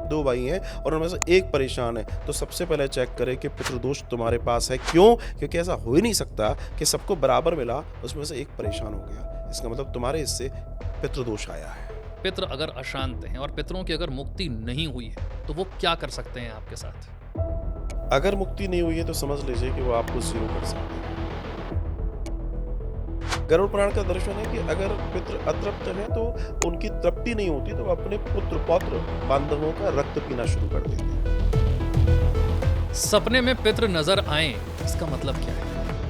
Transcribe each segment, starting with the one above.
2 भाई हैं और उनमें से एक परेशान है, तो सबसे पहले चेक करें कि पितृदोष तुम्हारे पास है। क्यों? क्योंकि ऐसा हो ही नहीं सकता कि सबको बराबर मिला, उसमें से एक परेशान हो गया। इसका मतलब तुम्हारे हिस्से पितृदोष आया है। पितृ अगर अशांत हैं और पितरों की अगर मुक्ति नहीं हुई है तो वो क्या कर सकते हैं आपके साथ? अगर मुक्ति नहीं हुई है तो समझ लीजिए कि वो आपको ज़ीरो कर सकते हैं। गरुड़ पुराण का दर्शन है कि अगर पितृ अतृप्त हैं तो उनकी तृप्ति नहीं होती, तो वो अपने पुत्र पौत्र बांधवों का रक्त पीना शुरू कर देते हैं। सपने में पितृ नजर आए, इसका मतलब क्या है?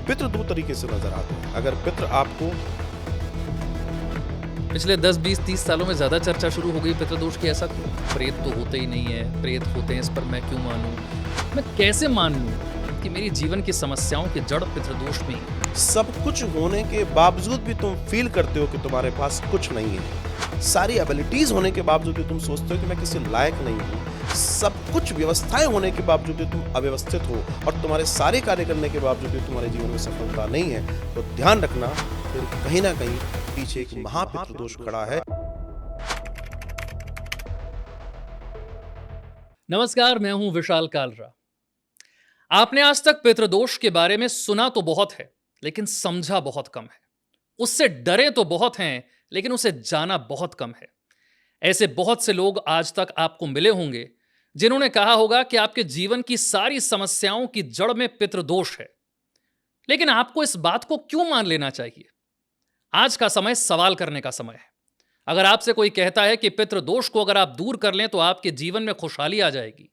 पितृ 2 तरीके से नजर आते हैं। अगर पितृ आपको पिछले 10, 20, 30 सालों में ज्यादा चर्चा शुरू हो गई पितृदोष की। ऐसा क्यों? प्रेत तो होते ही नहीं है, प्रेत होते हैं, इस पर मैं क्यों मानूं? मैं कैसे मान लूं कि मेरी जीवन की समस्याओं की जड़ पितृदोष में ही है? सब कुछ होने के बावजूद भी तुम फील करते हो कि तुम्हारे पास कुछ नहीं है। सारी एबिलिटीज होने के बावजूद भी तुम सोचते हो कि मैं किसी लायक नहीं हूँ। सब कुछ व्यवस्थाएं होने के बावजूद भी तुम अव्यवस्थित हो और तुम्हारे सारे कार्य करने के बावजूद भी तुम्हारे जीवन में सफलता नहीं है, तो ध्यान रखना, फिर कहीं ना कहीं पीछे एक महापितृदोष खड़ा है। नमस्कार, मैं हूं विशाल कालरा। आपने आज तक पितृदोष के बारे में सुना तो बहुत है, लेकिन समझा बहुत कम है। उससे डरे तो बहुत हैं, लेकिन उसे जाना बहुत कम है। ऐसे बहुत से लोग आज तक आपको मिले होंगे जिन्होंने कहा होगा कि आपके जीवन की सारी समस्याओं की जड़ में पितृदोष है। लेकिन आपको इस बात को क्यों मान लेना चाहिए? आज का समय सवाल करने का समय है। अगर आपसे कोई कहता है कि पितृदोष को अगर आप दूर कर लें तो आपके जीवन में खुशहाली आ जाएगी,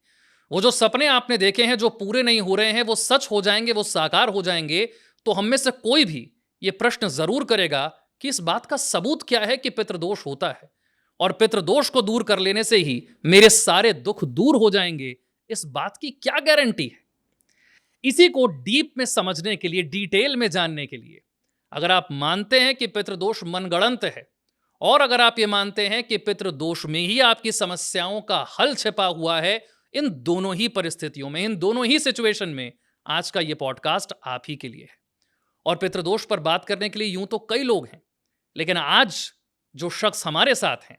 वो जो सपने आपने देखे हैं जो पूरे नहीं हो रहे हैं वो सच हो जाएंगे, वो साकार हो जाएंगे, तो हम में से कोई भी ये प्रश्न जरूर करेगा कि इस बात का सबूत क्या है कि पितृदोष होता है और पितृदोष को दूर कर लेने से ही मेरे सारे दुख दूर हो जाएंगे। इस बात की क्या गारंटी है? इसी को डीप में समझने के लिए, डिटेल में जानने के लिए, अगर आप मानते हैं कि पितृदोष मनगढ़ंत है और अगर आप ये मानते हैं कि पितृदोष में ही आपकी समस्याओं का हल छिपा हुआ है, इन दोनों ही परिस्थितियों में, इन दोनों ही सिचुएशन में आज का ये पॉडकास्ट आप ही के लिए है। और पितृदोष पर बात करने के लिए यूं तो कई लोग हैं, लेकिन आज जो शख्स हमारे साथ हैं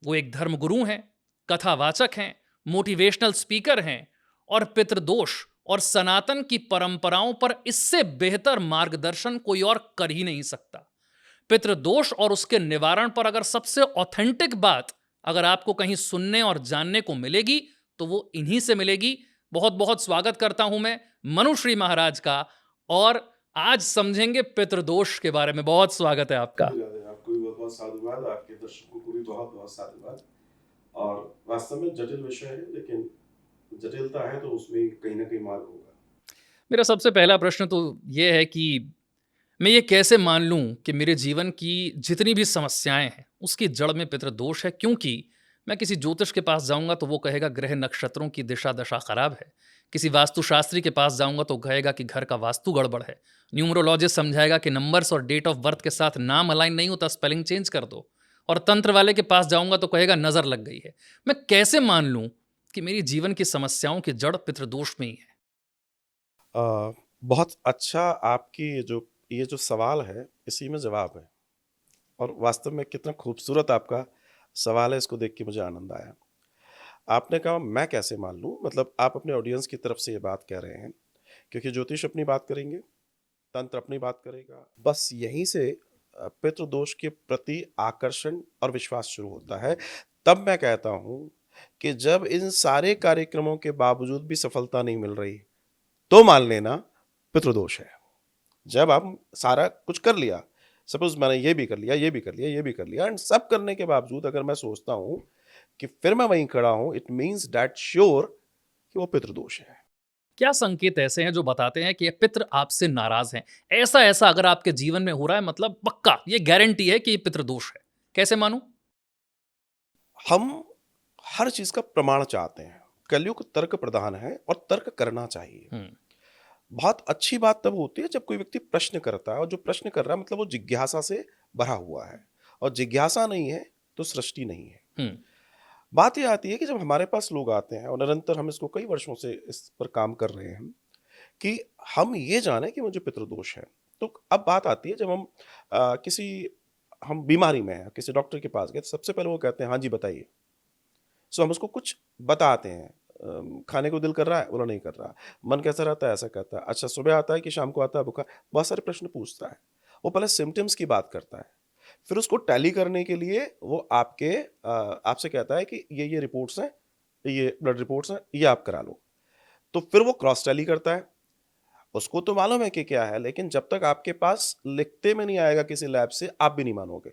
वो एक धर्मगुरु हैं, कथावाचक हैं, मोटिवेशनल स्पीकर हैं और पितृदोष और सनातन की परंपराओं पर इससे बेहतर मार्गदर्शन कोई और कर ही नहीं सकता। पितृदोष और उसके निवारण पर अगर सबसे ऑथेंटिक बात अगर आपको कहीं सुनने और जानने को मिलेगी तो वो इन्हीं से मिलेगी। बहुत बहुत स्वागत करता हूं मैं मनुश्री महाराज का, और आज समझेंगे पितृदोष के बारे में। बहुत स्वागत है आपका। आपको भी बहुत बहुत साधुवाद, आपके दर्शकों को भी बहुत बहुत साधुवाद। और वास्तव में जटिल विषय है, लेकिन जटिलता है तो उसमें कहीं ना कहीं मार्ग होगा। मेरा सबसे पहला प्रश्न तो ये है कि मैं ये कैसे मान लूं कि मेरे जीवन की जितनी भी समस्याएं हैं उसकी जड़ में पितृदोष है? क्योंकि मैं किसी ज्योतिष के पास जाऊंगा तो वो कहेगा ग्रह नक्षत्रों की दिशा दशा खराब है। किसी वास्तुशास्त्री के पास जाऊंगा तो कहेगा कि घर का वास्तु गड़बड़ है। न्यूमरोलॉजिस्ट समझाएगा कि नंबर्स और डेट ऑफ बर्थ के साथ नाम अलाइन नहीं होता, स्पेलिंग चेंज कर दो। और तंत्र वाले के पास जाऊंगा तो कहेगा नजर लग गई है। मैं कैसे मान लूं कि मेरी जीवन की समस्याओं की जड़ पितृदोष में ही है? बहुत अच्छा, आपकी ये जो सवाल है इसी में जवाब है। और वास्तव में कितना खूबसूरत आपका सवाल है, इसको देख के मुझे आनंद आया। आपने कहा मैं कैसे मान लूँ, मतलब आप अपने ऑडियंस की तरफ से ये बात कह रहे हैं, क्योंकि ज्योतिष अपनी बात करेंगे, तंत्र अपनी बात करेगा, बस यहीं से पितृदोष के प्रति आकर्षण और विश्वास शुरू होता है। तब मैं कहता हूँ कि जब इन सारे कार्यक्रमों के बावजूद भी सफलता नहीं मिल रही, तो मान लेना पितृदोष है। जब आप सारा कुछ कर लिया, सपोज मैंने ये भी कर लिया, ये भी कर लिया, ये भी कर लिया, एंड सब करने के बावजूद अगर मैं सोचता हूँ कि फिर मैं वहीं खड़ा हूँ, इट मीन्स दैट श्योर कि वो पितृदोष है। क्या संकेत ऐसे हैं जो बताते हैं कि ये पितृ आपसे नाराज हैं? ऐसा ऐसा अगर आपके जीवन में हो रहा है, मतलब पक्का ये गारंटी है कि ये पितृदोष है। कैसे मानूं? हम हर चीज का प्रमाण चाहते हैं। कलयुग तर्क प्रधान है और तर्क करना चाहिए। हम्म। बहुत अच्छी बात तब होती है जब कोई व्यक्ति प्रश्न करता है, और जो प्रश्न कर रहा है मतलब वो जिज्ञासा से भरा हुआ है, और जिज्ञासा नहीं है तो सृष्टि नहीं है। हम्म। बात ये आती है कि जब हमारे पास लोग आते हैं, और निरंतर हम इसको कई वर्षों से इस पर काम कर रहे हैं कि हम ये जाने कि मुझे पितृदोष है। तो अब बात आती है जब हम बीमारी में हैं, किसी डॉक्टर के पास गए, तो सबसे पहले वो कहते हैं हाँ जी बताइए। सो हम उसको कुछ बताते हैं, खाने को दिल कर रहा है, बोला नहीं कर रहा, मन कैसा रहता है, ऐसा कहता है, अच्छा सुबह आता है कि शाम को आता है बुखार, बहुत सारे प्रश्न पूछता है। वो पहले सिम्टम्स की बात करता है, फिर उसको टैली करने के लिए वो आपसे कहता है कि ये रिपोर्ट्स हैं, ये ब्लड रिपोर्ट्स हैं, ये आप करा लो। तो फिर वो क्रॉस टैली करता है। उसको तो मालूम है कि क्या है, लेकिन जब तक आपके पास लिखते में नहीं आएगा किसी लैब से, आप भी नहीं मानोगे।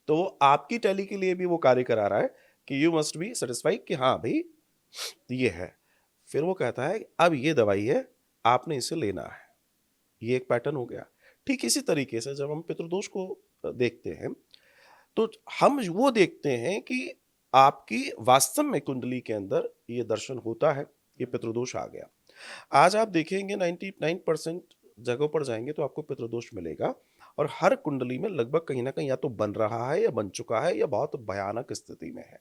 तो वो आपकी टैली के लिए भी वो कार्य करा रहा है कि यू मस्ट बी सेटिस्फाइड कि हाँ भाई ये है। फिर वो कहता है अब ये दवाई है, आपने इसे लेना है। ये एक पैटर्न हो गया। ठीक इसी तरीके से जब हम पितृदोष को देखते हैं, तो हम वो देखते हैं कि आपकी वास्तव में कुंडली के अंदर ये दर्शन होता है, ये पितृदोष आ गया। आज आप देखेंगे 99% जगहों पर जाएंगे तो आपको पितृदोष मिलेगा, और हर कुंडली में लगभग कहीं ना कहीं या तो बन रहा है या बन चुका है या बहुत भयानक स्थिति में है।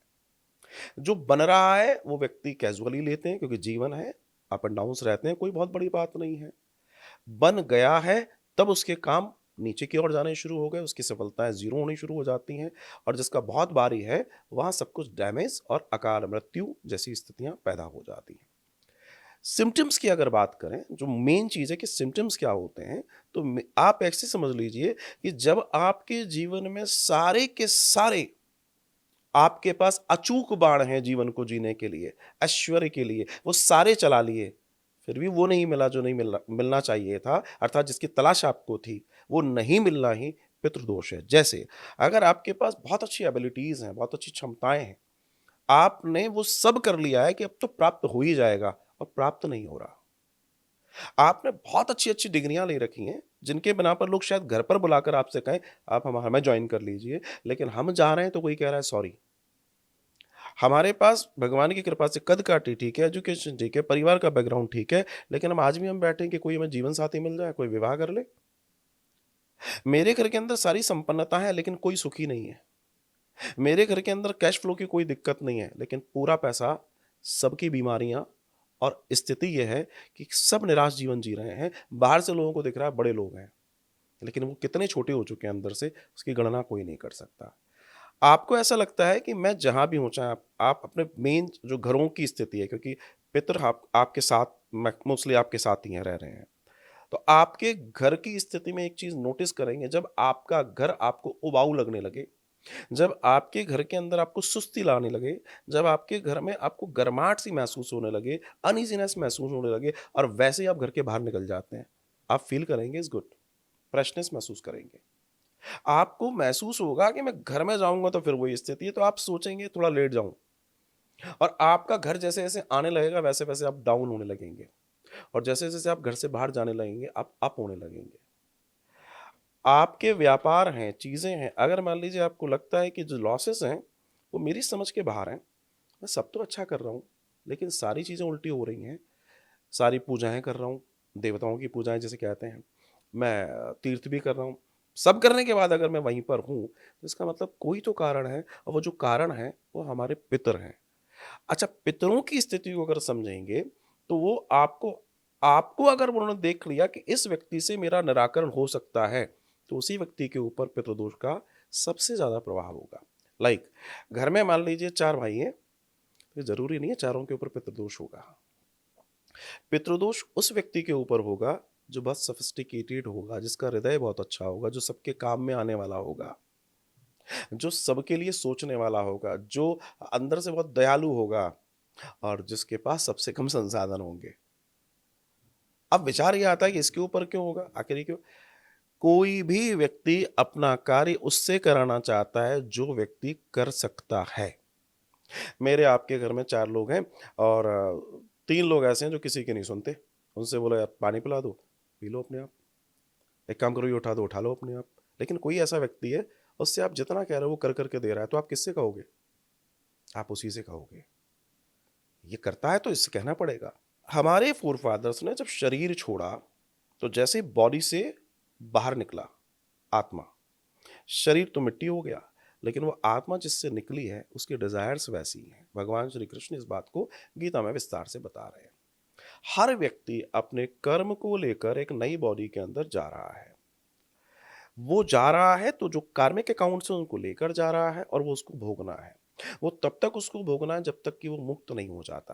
जो बन रहा है वो व्यक्ति कैजुअली लेते हैं क्योंकि जीवन है, अप एंड डाउन्स रहते हैं, कोई बहुत बड़ी बात नहीं है। बन गया है तब उसके काम नीचे की ओर जाने शुरू हो गए, उसकी सफलताएं जीरो होनी शुरू हो जाती हैं, और जिसका बहुत भारी है वहां सब कुछ डैमेज और अकाल मृत्यु जैसी स्थितियां पैदा हो जाती हैं। सिम्टम्स की अगर बात करें, जो मेन चीज है कि सिम्टम्स क्या होते हैं, तो आप ऐसे समझ लीजिए कि जब आपके जीवन में सारे के सारे आपके पास अचूक बाण हैं जीवन को जीने के लिए, ऐश्वर्य के लिए, वो सारे चला लिए, फिर भी वो नहीं मिला जो नहीं मिलना चाहिए था, अर्थात जिसकी तलाश आपको थी, वो नहीं मिलना ही पितृदोष है। जैसे अगर आपके पास बहुत अच्छी एबिलिटीज हैं, बहुत अच्छी क्षमताएं हैं, आपने वो सब कर लिया है कि अब तो प्राप्त हो ही जाएगा, और प्राप्त नहीं हो रहा। आपने बहुत अच्छी अच्छी डिग्रियां ले रखी हैं, जिनके बिना पर लोग शायद घर पर बुलाकर आपसे कहें आप हमें ज्वाइन कर लीजिए, लेकिन हम जा रहे हैं तो कोई कह रहा है सॉरी। हमारे पास भगवान की कृपा से कद काठी ठीक है, एजुकेशन ठीक है, परिवार का बैकग्राउंड ठीक है, लेकिन हम आज भी हम बैठे हैं कि कोई हमें जीवन साथी मिल जाए, कोई विवाह कर ले। मेरे घर के अंदर सारी संपन्नता है लेकिन कोई सुखी नहीं है। मेरे घर के अंदर कैश फ्लो की कोई दिक्कत नहीं है, लेकिन पूरा पैसा, सबकी बीमारियां, और स्थिति यह है कि सब निराश जीवन जी रहे हैं। बाहर से लोगों को दिख रहा है बड़े लोग हैं, लेकिन वो कितने छोटे हो चुके हैं अंदर से, उसकी गणना कोई नहीं कर सकता। आपको ऐसा लगता है कि मैं जहां भी हूं, चाहे आप अपने मेन जो घरों की स्थिति है, क्योंकि पितृ आपके साथ मोस्टली आपके साथ ही हैं, रह रहे हैं, तो आपके घर की स्थिति में एक चीज नोटिस करेंगे, जब आपका घर आपको उबाऊ लगने लगे, जब आपके घर के अंदर आपको सुस्ती लाने लगे, जब आपके घर में आपको गर्माहट सी महसूस होने लगे, अनइजीनेस महसूस होने लगे, और वैसे ही आप घर के बाहर निकल जाते हैं, आप फील करेंगे इज गुड, फ्रेशनेस महसूस करेंगे। आपको महसूस होगा कि मैं घर में जाऊंगा तो फिर वही स्थिति है, तो आप सोचेंगे थोड़ा लेट जाऊं, और आपका घर जैसे जैसे आने लगेगा वैसे वैसे आप डाउन होने लगेंगे, और जैसे जैसे आप घर से बाहर जाने लगेंगे आप अप होने लगेंगे। आपके व्यापार हैं, चीजें हैं, अगर मान लीजिए आपको लगता है कि जो लॉसेस हैं वो मेरी समझ के बाहर हैं, मैं सब तो अच्छा कर रहा हूँ, लेकिन सारी चीजें उल्टी हो रही हैं, सारी पूजाएं कर रहा हूँ, देवताओं की पूजाएं जैसे कहते हैं, मैं तीर्थ भी कर रहा हूँ, सब करने के बाद अगर मैं वहीं पर हूँ, तो इसका मतलब कोई तो कारण है, और वो जो कारण है वो हमारे पितर हैं। अच्छा, पितरों की स्थिति को अगर समझेंगे, तो वो आपको आपको अगर उन्होंने देख लिया कि इस व्यक्ति से मेरा निराकरण हो सकता है, तो उसी व्यक्ति के ऊपर पितृदोष का सबसे ज्यादा प्रभाव होगा। लाइक घर में मान लीजिए 4 भाई हैं, तो जरूरी नहीं है चारों के ऊपर पितृदोष होगा। पितृदोष उस व्यक्ति के ऊपर होगा जो बहुत सफिस्टिकेटेड होगा, जिसका हृदय बहुत अच्छा होगा, जो सबके काम में आने वाला होगा, जो सबके लिए सोचने वाला होगा, जो अंदर से बहुत दयालु होगा, और जिसके पास सबसे कम संसाधन होंगे। अब विचार ये आता है कि इसके ऊपर क्यों होगा, आखिर ये क्यों? कोई भी व्यक्ति अपना कार्य उससे कराना चाहता है जो व्यक्ति कर सकता है। मेरे आपके घर में 4 लोग हैं, और 3 लोग ऐसे हैं जो किसी की नहीं सुनते। उनसे बोलो यार पानी पिला दो, पी लो अपने आप। एक काम करो, ये उठा दो, उठा लो अपने आप। लेकिन कोई ऐसा व्यक्ति है, उससे आप जितना कह रहे हो वो कर करके दे रहा है, तो आप किससे कहोगे? आप उसी से कहोगे। ये करता है तो इससे कहना पड़ेगा। हमारे फोरफादर्स ने जब शरीर छोड़ा, तो जैसे बॉडी से बाहर निकला आत्मा, शरीर तो मिट्टी हो गया, लेकिन वो आत्मा जिससे निकली है उसकी डिजायर्स वैसी हैं। भगवान श्री कृष्ण इस बात को गीता में विस्तार से बता रहे हैं। हर व्यक्ति अपने कर्म को लेकर एक नई बॉडी के अंदर जा रहा है। वो जा रहा है तो जो कार्मिक अकाउंट से उनको लेकर जा रहा है, और वो उसको भोगना है। वो तब तक उसको भोगना है जब तक कि वो मुक्त नहीं हो जाता।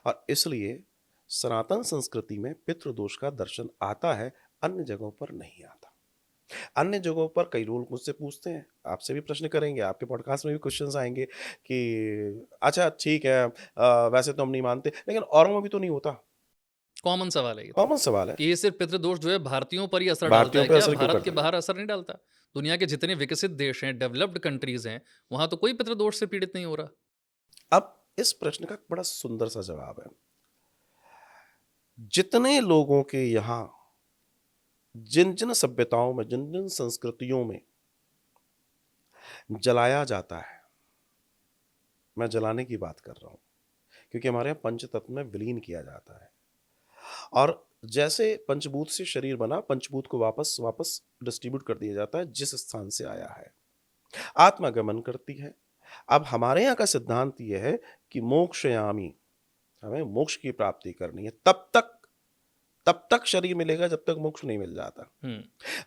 और इसलिए सनातन संस्कृति में पितृदोष का दर्शन आता है, अन्य जगहों पर नहीं आता। अन्य जगहों पर कई लोग मुझसे पूछते हैं, आपसे भी प्रश्न करेंगे, आपके पॉडकास्ट में भी क्वेश्चंस आएँगे कि अच्छा ठीक है, वैसे तो हम नहीं मानते, लेकिन औरों में भी तो नहीं होता। कॉमन सवाल है ये तो, कॉमन सवाल है। कि ये सिर्फ पितृदोष जो है भारतीयों पर ही असर डालता भारतीयों है पे क्या? असर क्यों भारत के करता है? बाहर असर नहीं डालता? दुनिया के जितने विकसित देश हैं, डेवलप्ड कंट्रीज़ हैं, वहाँ तो कोई पितृदोष से पीड़ित नहीं हो रहा। अब इस प्रश्न का बड़ा सुंदर सा जवाब है। जितने लोगों के यहाँ जिन-जिन सभ्यताओं में, जिन-जिन संस्कृतियों में जलाया जाता है, मैं जलाने की बात कर रहा हूँ, क्योंकि हमारे यहाँ पंचतत्व में विलीन किया जाता है। और जैसे पंचभूत से शरीर बना, पंचभूत को वापस वापस डिस्ट्रीब्यूट कर दिया जाता है जिस स्थान से आया है। आत्मा गमन करती है। अब हमारे यहाँ का सिद्धांत ये है कि मोक्षयामी, हमें मोक्ष की प्राप्ति करनी है, तब तक शरीर मिलेगा जब तक मोक्ष नहीं मिल जाता।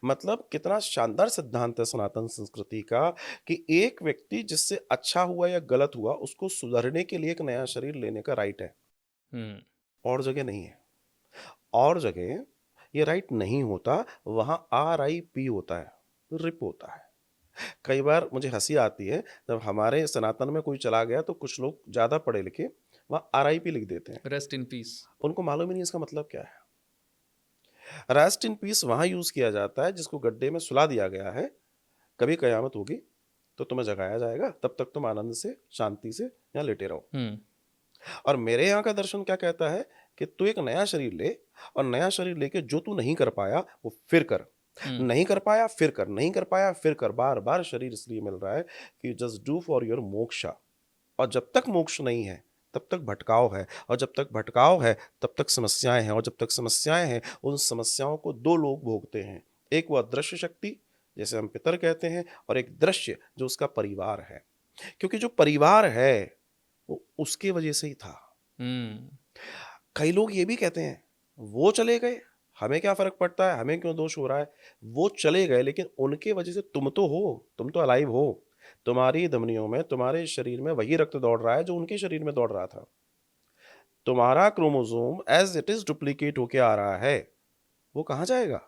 मतलब कितना शानदार सिद्धांत है सनातन संस्कृति का कि एक व्यक्ति जिससे अच्छा हुआ या गलत हुआ उसको सुधरने के लिए एक नया शरीर लेने का राइट है, हुँ, और जगह नहीं है। और जगह ये राइट नहीं होता, वहां RIP होता है, रिप होता है। कई बार मुझे हंसी आती है जब हमारे सनातन में कोई चला गया तो कुछ लोग ज्यादा पढ़े लिखे वहां RIP लिख देते हैं। Rest in peace. उनको मालूम ही नहीं इसका मतलब क्या है। रेस्ट इन पीस वहां यूज किया जाता है जिसको गड्ढे में सुला दिया गया है, कभी कयामत होगी तो तुम्हें जगाया जाएगा, तब तक तुम आनंद से शांति से यहाँ लेटे रहो। हुँ, और मेरे यहाँ का दर्शन क्या कहता है कि तू एक नया शरीर ले, और नया शरीर लेके जो तू नहीं कर पाया वो फिर कर, हुँ, नहीं कर पाया फिर कर, नहीं कर पाया फिर कर, बार बार शरीर इसलिए मिल रहा है कि just do for your moksha. और जब तक मोक्ष नहीं है तब तक भटकाव है, और जब तक भटकाव है तब तक समस्याएं हैं, और जब तक समस्याएं हैं उन समस्याओं को दो लोग भोगते हैं। एक वो अदृश्य शक्ति जैसे हम पितर कहते हैं, और एक दृश्य जो उसका परिवार है, क्योंकि जो परिवार है वो उसके वजह से ही था। हुँ, कई लोग ये भी कहते हैं वो चले गए, हमें क्या फर्क पड़ता है, हमें क्यों दोष हो रहा है। वो चले गए लेकिन उनके वजह से तुम तो हो, तुम तो अलाइव हो, तुम्हारी धमनियों में, तुम्हारे शरीर में वही रक्त दौड़ रहा है जो उनके शरीर में दौड़ रहा था। तुम्हारा chromosome as it is duplicate होके आ रहा है, वो कहाँ जाएगा?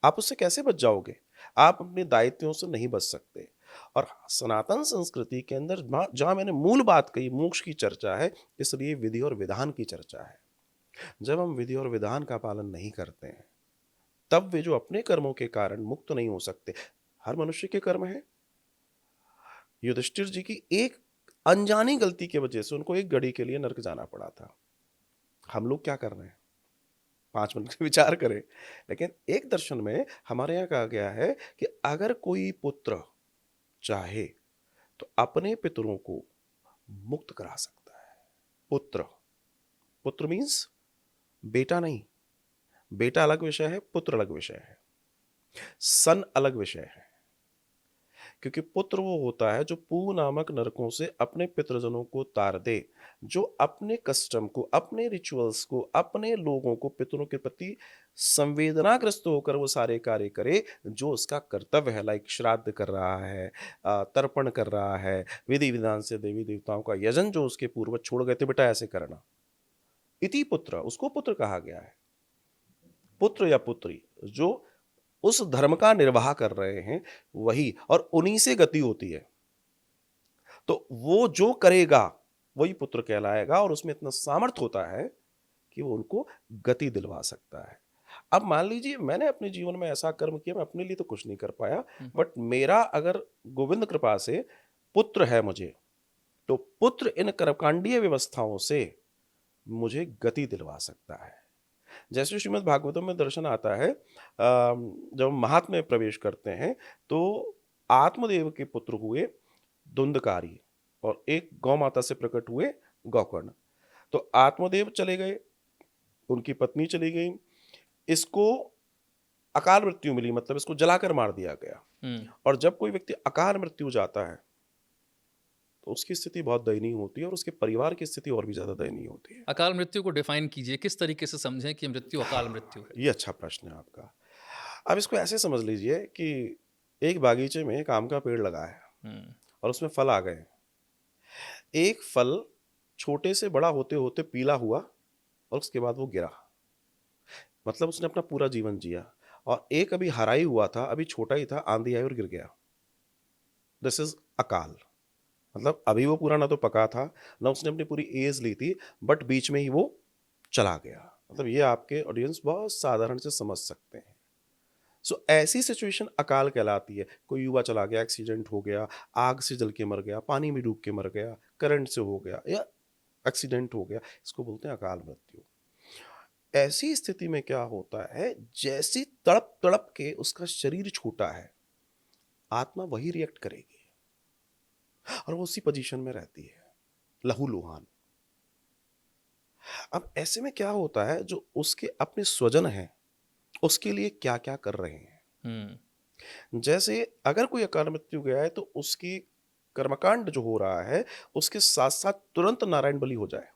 आप उससे कैसे बच जाओगे? आप अपने दायित्वों से नहीं बच सकते। और सनातन संस्कृति के अंदर जहां मैंने मूल बात कही मोक्ष की चर्चा है, इसलिए विधि और विधान की चर्चा है। जब हम विधि और विधान का पालन नहीं करते हैं तब वे जो अपने कर्मों के कारण मुक्त नहीं हो सकते। हर मनुष्य के कर्म है। युधिष्ठिर जी की एक अनजानी गलती की वजह से उनको एक घड़ी के लिए नरक जाना पड़ा था। हम लोग क्या कर रहे हैं? 5 मिनट विचार करें। लेकिन एक दर्शन में हमारे यहाँ कहा गया है कि अगर कोई पुत्र चाहे तो अपने पितरों को मुक्त करा सकता है। पुत्र, पुत्र मीन्स बेटा नहीं, बेटा अलग विषय है, पुत्र अलग विषय है, सन अलग विषय है। क्योंकि पुत्र वो होता है जो पू नामक नरकों से अपने पितृजनों को तार दे, जो अपने कस्टम को, अपने रिचुअल्स को, अपने लोगों को, पितरों के प्रति संवेदनाग्रस्त होकर वो सारे कार्य करे जो उसका कर्तव्य है। लाइक श्राद्ध कर रहा है, तर्पण कर रहा है, विधि विधान से देवी देवताओं का यजन जो उसके पूर्वज छोड़ गए थे, बेटा ऐसे करना। इति पुत्र, उसको पुत्र कहा गया है। पुत्र या पुत्री जो उस धर्म का निर्वाह कर रहे हैं वही, और उन्हीं से गति होती है। तो वो जो करेगा वही पुत्र कहलाएगा, और उसमें इतना सामर्थ्य होता है कि वो उनको गति दिलवा सकता है। अब मान लीजिए मैंने अपने जीवन में ऐसा कर्म किया, मैं अपने लिए तो कुछ नहीं कर पाया, बट मेरा अगर गोविंद कृपा से पुत्र है मुझे, तो पुत्र इन कर्मकांडीय व्यवस्थाओं से मुझे गति दिलवा सकता है। जैसे श्रीमद् भागवतम में दर्शन आता है, जब महात्म्य में प्रवेश करते हैं तो आत्मदेव के पुत्र हुए धुंधकारी, और एक गौ माता से प्रकट हुए गौकर्ण। तो आत्मदेव चले गए, उनकी पत्नी चली गई, इसको अकाल मृत्यु मिली, मतलब इसको जलाकर मार दिया गया। और जब कोई व्यक्ति अकाल मृत्यु जाता है तो उसकी स्थिति बहुत दयनीय होती है, और उसके परिवार की स्थिति और भी ज्यादा दयनीय होती है। अकाल मृत्यु को डिफाइन कीजिए, किस तरीके से समझें कि मृत्यु अकाल मृत्यु है? ये अच्छा प्रश्न है आपका। अब इसको ऐसे समझ लीजिए कि एक बागीचे में एक आम का पेड़ लगा है, हुँ, और उसमें फल आ गए। एक फल छोटे से बड़ा होते होते पीला हुआ और उसके बाद वो गिरा, मतलब उसने अपना पूरा जीवन जिया। और एक अभी हरा ही हुआ था, अभी छोटा ही था, आंधी आई और गिर गया। दिस इज अकाल। मतलब अभी वो पूरा ना तो पका था, ना उसने अपनी पूरी एज ली थी, बट बीच में ही वो चला गया। मतलब ये आपके ऑडियंस बहुत साधारण से समझ सकते हैं। सो ऐसी सिचुएशन अकाल कहलाती है। कोई युवा चला गया, एक्सीडेंट हो गया, आग से जल के मर गया, पानी में डूब के मर गया, करंट से हो गया, या एक्सीडेंट हो गया, इसको बोलते हैं अकाल मृत्यु। ऐसी स्थिति में क्या होता है, जैसी तड़प तड़प के उसका शरीर छूटा है, आत्मा वही रिएक्ट करेगी और वो उसी पोजीशन में रहती है, लहूलुहान। अब ऐसे में क्या होता है, जो उसके अपने स्वजन हैं उसके लिए क्या क्या कर रहे हैं। जैसे अगर कोई अकाल मृत्यु गया है तो उसकी कर्मकांड जो हो रहा है उसके साथ साथ तुरंत नारायण बलि हो जाए।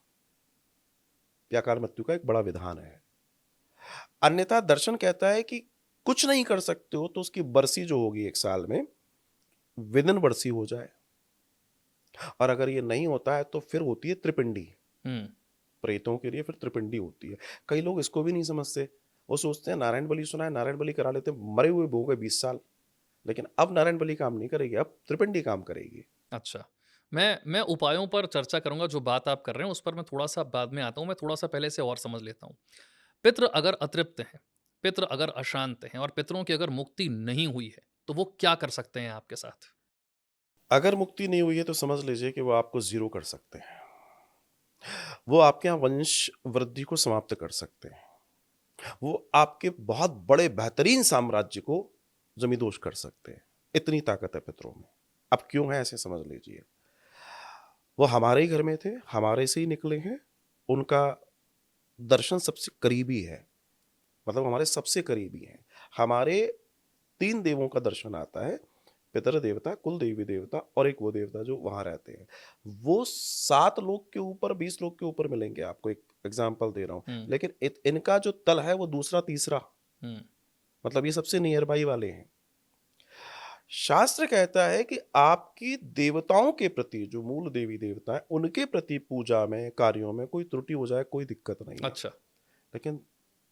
यह अकाल मृत्यु का एक बड़ा विधान है। अन्यथा दर्शन कहता है कि कुछ नहीं कर सकते हो तो उसकी बरसी जो होगी एक साल में, विदिन बरसी हो जाए। और अगर ये नहीं होता है तो फिर होती है त्रिपिंडी। प्रेतों के लिए फिर त्रिपिंडी होती है। कई लोग इसको भी नहीं समझते, वो सोचते हैं नारायण बलि सुना है, नारायण बलि करा लेते, मरे हुए हो गए 20 साल। लेकिन अब नारायण बलि काम नहीं करेगी, अब त्रिपिंडी काम करेगी। अच्छा। मैं उपायों पर चर्चा करूँगा, जो बात आप कर रहे हैं उस पर मैं थोड़ा-सा बाद में आता हूँ, मैं थोड़ा-सा पहले से और समझ लेता हूँ। पितृ अगर अतृप्त हैं, पितृ अगर अशांत हैं और पितरों की अगर मुक्ति नहीं हुई है, तो वो क्या कर सकते हैं आपके साथ? अगर मुक्ति नहीं हुई है तो समझ लीजिए कि वो आपको जीरो कर सकते हैं। वो आपके यहाँ वंश वृद्धि को समाप्त कर सकते हैं। वो आपके बहुत बड़े बेहतरीन साम्राज्य को जमींदोज कर सकते हैं। इतनी ताकत है पितरों में। अब क्यों है ऐसे समझ लीजिए। वो हमारे ही घर में थे, हमारे से ही निकले हैं, उनका दर्शन सबसे करीबी है, मतलब हमारे सबसे करीबी हैं। हमारे 3 देवों का दर्शन आता है, पितर देवता, कुल देवी देवता और एक वो देवता जो वहां रहते हैं। वो 7 लोग के ऊपर, 20 लोग के ऊपर मिलेंगे आपको, एक एग्जाम्पल दे रहा हूं। लेकिन इनका जो तल है वो दूसरा तीसरा, मतलब ये सबसे नियर बाई वाले हैं। शास्त्र कहता है कि आपकी देवताओं के प्रति, जो मूल देवी देवता है उनके प्रति पूजा में, कार्यों में कोई त्रुटि हो जाए कोई दिक्कत नहीं है। अच्छा। लेकिन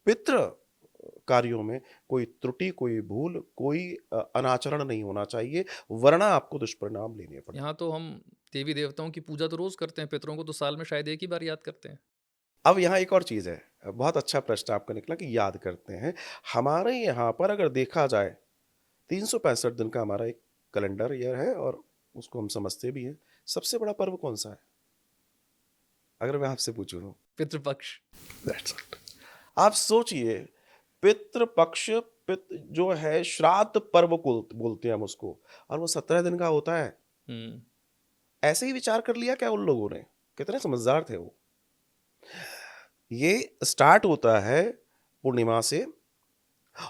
पितृ कार्यों में कोई त्रुटि, कोई भूल, कोई अनाचरण नहीं होना चाहिए, वरना आपको दुष्परिणाम लेने पड़े। यहाँ तो हम देवी देवताओं की पूजा तो रोज करते हैं, पितरों को तो साल में शायद एक ही बार याद करते हैं। अब यहाँ एक और चीज है, बहुत अच्छा प्रश्न आपका निकला कि याद करते हैं। हमारे यहाँ पर अगर देखा जाए 365 दिन का हमारा एक कैलेंडर ईयर है और उसको हम समझते भी हैं। सबसे बड़ा पर्व कौन सा है अगर मैं आपसे पूछूं तो? पितृपक्ष। That's it. आप सोचिए, पितृपक्ष, जो है श्राद्ध पर्व को बोलते हैं हम उसको, और वो 17 दिन का होता है। ऐसे ही विचार कर लिया क्या उन लोगों ने? कितने समझदार थे वो। ये स्टार्ट होता है पूर्णिमा से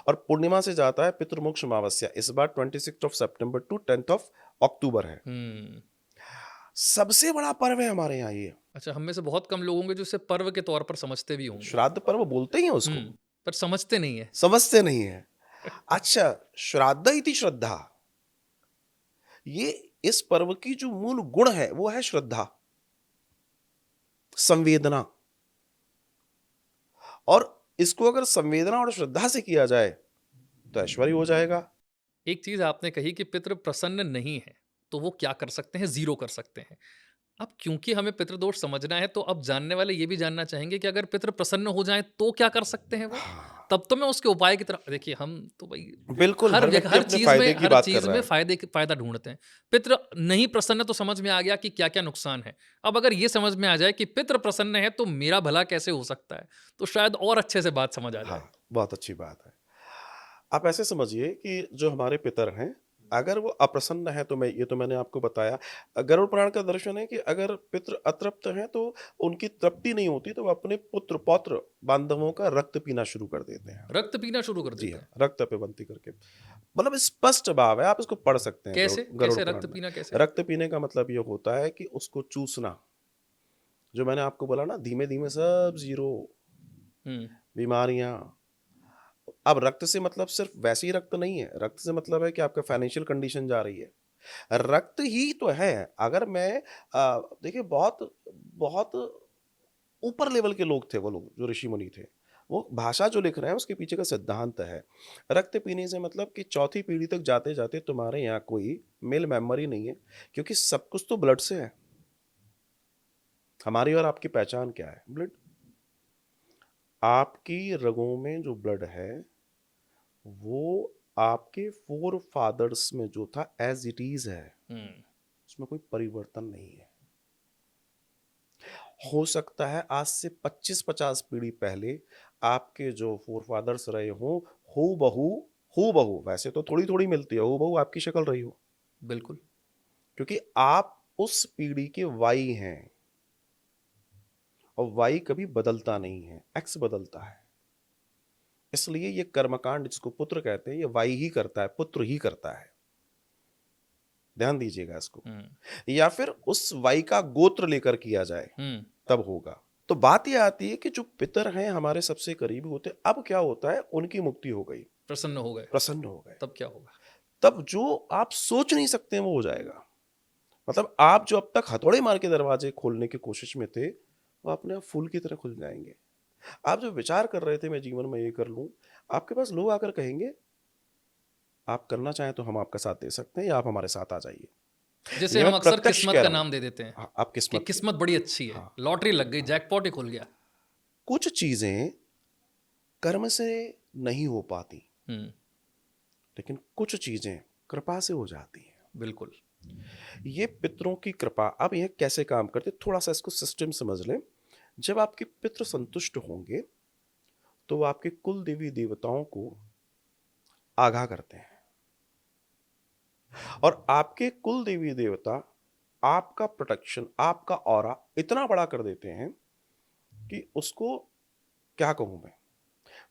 और पूर्णिमा से जाता है पितृमोक्ष अमावस्या। इस बार 26 सितंबर टू 10 अक्टूबर है। सबसे बड़ा पर्व है हमारे यहाँ ये। अच्छा, हम में से बहुत कम लोग होंगे जो इसे पर्व के तौर पर समझते भी होंगे। श्राद्ध पर्व बोलते ही हैं उसको, पर समझते नहीं है। समझते नहीं है। अच्छा, श्राद्ध इति श्रद्धा, ये इस पर्व की जो मूल गुण है वो है श्रद्धा, संवेदना। और इसको अगर संवेदना और श्रद्धा से किया जाए तो ऐश्वर्य हो जाएगा। एक चीज आपने कही कि पितृ प्रसन्न नहीं है, तो वो क्या कर सकते हैं? जीरो कर सकते हैं। अब क्योंकि हमें पितृदोष समझना है, तो अब जानने वाले ये भी जानना चाहेंगे कि अगर पितृ प्रसन्न हो जाएं तो क्या कर सकते हैं वो? हाँ, तब तो मैं उसके उपाय की तरफ, देखिए हम तो भाई बिल्कुल, हर व्यक्ति अपने फायदे की हर बात कर चीज रहा में है। फायदा ढूंढते हैं। पितृ नहीं प्रसन्न तो समझ में आ गया कि क्या क्या नुकसान है। अब अगर ये समझ में आ जाए कि पितृ प्रसन्न है तो मेरा भला कैसे हो सकता है, तो शायद और अच्छे से बात समझ आ जाए। हाँ, बहुत अच्छी बात है। आप ऐसे समझिए कि जो हमारे पितर हैं, अगर वो अप्रसन्न है तो ये तो मैंने आपको बताया। गरुड़ पुराण का दर्शन है कि अगर पितृ अतृप्त हैं तो उनकी तृप्ति नहीं होती, तो वो अपने पुत्र पौत्र बांधवों का रक्त पीना शुरू कर देते हैं। रक्त पीना शुरू कर जी देते हाँ, हैं? रक्त पेबंती करके। मतलब स्पष्ट भाव है, आप इसको पढ़ सकते हैं कैसे गरुड़ कैसे पुराण रक्त में। पीना कैसे? रक्त पीने का मतलब ये होता है कि उसको चूसना, जो मैंने आपको बोला ना, धीमे धीमे सब जीरो, बीमारियां। अब रक्त से मतलब सिर्फ वैसे ही रक्त नहीं है, रक्त से मतलब है कि आपका फाइनेंशियल कंडीशन जा रही है, रक्त ही तो है। अगर मैं देखिए बहुत बहुत ऊपर लेवल के लोग थे वो लोग जो ऋषि मुनि थे। वो भाषा जो लिख रहे हैं उसके पीछे का सिद्धांत है। रक्त पीने से मतलब कि चौथी पीढ़ी तक जाते-जाते तुम्हारे यहाँ कोई मेल मेमोरी नहीं है, क्योंकि सब कुछ तो ब्लड से है। हमारी और आपकी पहचान क्या है? ब्लड। आपकी रगों में जो ब्लड है वो आपके फोर फादर्स में जो था एज इट इज है, उसमें कोई परिवर्तन नहीं है। हो सकता है आज से 25-50 पीढ़ी पहले आपके जो फोर फादर्स रहे हों, हू बहू, वैसे तो थोड़ी थोड़ी मिलती है, हू बहू आपकी शक्ल रही हो, बिल्कुल। क्योंकि आप उस पीढ़ी के वाई हैं, और वाई कभी बदलता नहीं है, एक्स बदलता है। इसलिए ये कर्मकांड जिसको पुत्र कहते हैं, ये वाई ही करता है, पुत्र ही करता है। ध्यान दीजिएगा इसको। या फिर उस वाई का गोत्र लेकर किया जाए तब होगा। तो बात यह आती है कि जो पितर हैं हमारे सबसे करीब होते, अब क्या होता है, उनकी मुक्ति हो गई, प्रसन्न हो गए, तब क्या होगा? तब जो आप सोच नहीं सकते वो हो जाएगा। मतलब आप जो अब तक हथौड़े मार के दरवाजे खोलने की कोशिश में थे, वो अपने आप फूल की तरह खुल जाएंगे। आप जो विचार कर रहे थे मैं जीवन में ये कर लूं, आपके पास लोग आकर कहेंगे आप करना चाहें तो हम आपका साथ दे सकते हैं, या आप हमारे साथ आ जाइए। जैसे ये हम मैं अक्सर प्रत्यक्ष किस्मत कह का रहा हूं। नाम दे देते हैं हाँ, आप कि किस्मत, किस्मत बड़ी अच्छी है, हाँ, लॉटरी लग गई, जैकपॉट ही खुल गया। कुछ चीजें कर्म से नहीं हो पाती, लेकिन कुछ चीजें कृपा से हो जाती हैं। बिल्कुल। ये पितरों की कृपा, अब यह कैसे काम करते, थोड़ा सा इसको सिस्टम समझ लें। जब आपके पितृ संतुष्ट होंगे तो वो आपके कुल देवी देवताओं को आगाह करते हैं, और आपके कुल देवी देवता आपका प्रोटेक्शन, आपका ऑरा इतना बड़ा कर देते हैं कि उसको क्या कहूं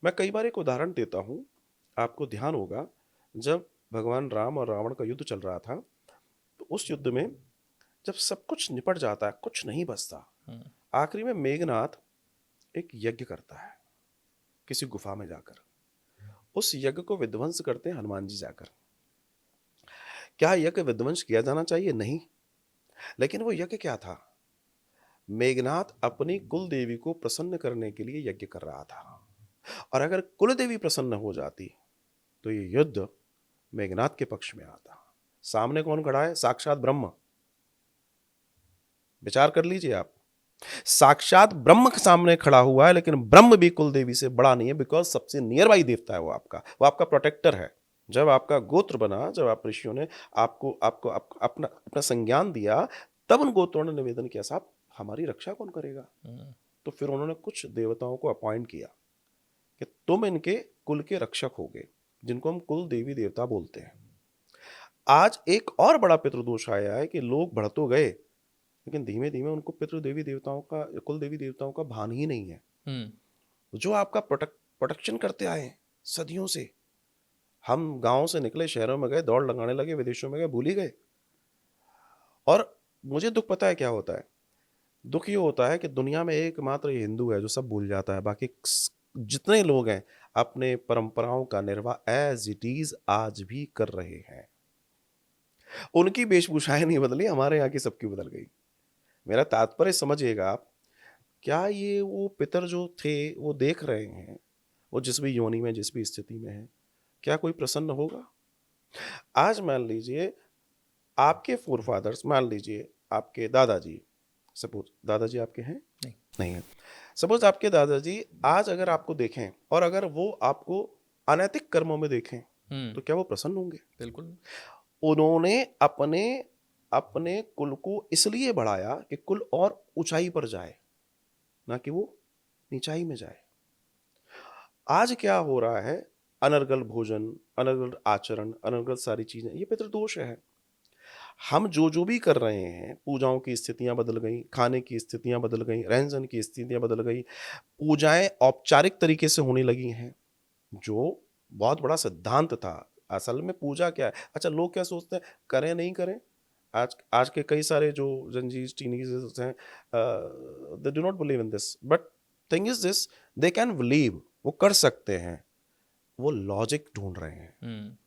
मैं कई बार एक उदाहरण देता हूं, आपको ध्यान होगा। जब भगवान राम और रावण का युद्ध चल रहा था, तो उस युद्ध में जब सब कुछ निपट जाता है, कुछ नहीं बचता, आखिरी में मेघनाथ एक यज्ञ करता है किसी गुफा में जाकर। उस यज्ञ को विध्वंस करते हैं हनुमान जी जाकर। क्या यज्ञ विध्वंस किया जाना चाहिए? नहीं। लेकिन वो यज्ञ क्या था? मेघनाथ अपनी कुल देवी को प्रसन्न करने के लिए यज्ञ कर रहा था, और अगर कुल देवी प्रसन्न हो जाती तो ये युद्ध मेघनाथ के पक्ष में आता। सामने कौन खड़ा है? साक्षात ब्रह्म। विचार कर लीजिए आप, साक्षात ब्रह्म के सामने खड़ा हुआ है, लेकिन ब्रह्म भी कुल देवी से बड़ा नहीं है, बिकॉज सबसे नियर बाई देवता है वो आपका प्रोटेक्टर है। जब आपका गोत्र बना, जब आप ऋषियों ने आपको आपको अपना अपना संज्ञान दिया, तब उन गोत्रों ने निवेदन किया, साहब हमारी रक्षा कौन करेगा? तो फिर उन्होंने कुछ देवताओं को अपॉइंट किया कि तुम इनके कुल के रक्षक होगे, जिनको हम कुल देवी देवता बोलते हैं। आज एक और बड़ा पितृदोष आया है कि लोग बढ़ तो गए, लेकिन धीमे धीमे उनको पितृ देवी देवताओं का, कुल देवी देवताओं का भान ही नहीं है। जो आपका प्रोटेक्शन करते आए हैं सदियों से। हम गांव से निकले, शहरों में गए, दौड़ लगाने लगे, विदेशों में गए, भूल ही गए। और मुझे दुख पता है क्या होता है? दुख ये होता है कि दुनिया में एकमात्र ये हिंदू है जो सब भूल जाता है। बाकी जितने लोग हैं अपने परंपराओं का निर्वाह एज इट इज आज भी कर रहे हैं। उनकी वेशभूषाएं नहीं बदली, हमारे यहाँ की सबकी बदल गई। मेरा तात्पर्य समझिएगा आप, क्या ये वो पितर जो थे वो देख रहे हैं, वो जिस भी योनि में, जिस भी स्थिति में है, क्या कोई प्रसन्न होगा? आज मान लीजिए आपके फोरफादर्स, मान लीजिए आपके दादाजी, सपोज दादाजी आपके हैं? नहीं है। सपोज आपके दादाजी आज अगर आपको देखें और अगर वो आपको अनैतिक कर्मों में देखें, तो क्या वो प्रसन्न होंगे? बिल्कुल। उन्होंने अपने अपने कुल को इसलिए बढ़ाया कि कुल और ऊंचाई पर जाए, ना कि वो नीचाई में जाए। आज क्या हो रहा है? अनर्गल भोजन, अनर्गल आचरण, अनर्गल सारी चीजें, ये पितृदोष है। हम जो भी कर रहे हैं, पूजाओं की स्थितियां बदल गई, खाने की स्थितियां बदल गई, रहन सहन की स्थितियां बदल गई, पूजाएं औपचारिक तरीके से होने लगी हैं, जो बहुत बड़ा सिद्धांत था। असल में पूजा क्या है? अच्छा, लोग क्या सोचते हैं, करें नहीं करें? आज के कई सारे जो जंजीज टीनेजर्स हैं, they do not believe in this, but thing is this, they can believe, वो कर सकते हैं, वो लॉजिक ढूंढ रहे हैं।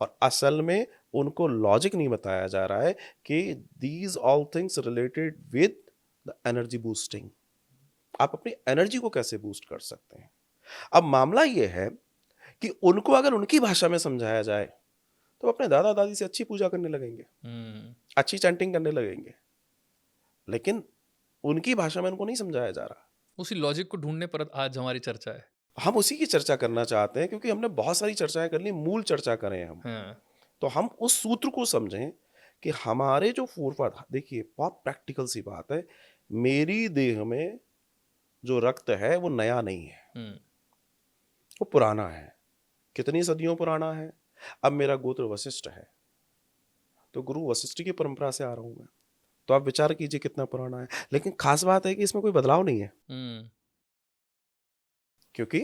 और असल में उनको लॉजिक नहीं बताया जा रहा है कि these all things related with the energy boosting. आप अपनी एनर्जी को कैसे बूस्ट कर सकते हैं। अब मामला ये है कि उनको अगर उनकी भाषा में समझाया जाए तो अपने दादा दादी से अच्छी पूजा करने लगेंगे, अच्छी चैंटिंग करने लगेंगे, लेकिन उनकी भाषा में उनको नहीं समझाया जा रहा। उसी लॉजिक को ढूंढने पर आज हमारी चर्चा है। हम उसी की चर्चा करना चाहते हैं क्योंकि हमने बहुत सारी चर्चाएं कर ली, मूल चर्चा करें हम। हाँ। तो हम उस सूत्र को समझें कि हमारे जो फोरफादर, देखिए बहुत प्रैक्टिकल सी बात है, मेरी देह में जो रक्त है वो नया नहीं है, वो पुराना है। कितनी सदियों पुराना है। अब मेरा गोत्र वशिष्ठ है तो गुरु वशिष्ठ की परंपरा से आ रहा हूं मैं, तो आप विचार कीजिए कितना पुराना है। लेकिन खास बात है कि इसमें कोई बदलाव नहीं है, क्योंकि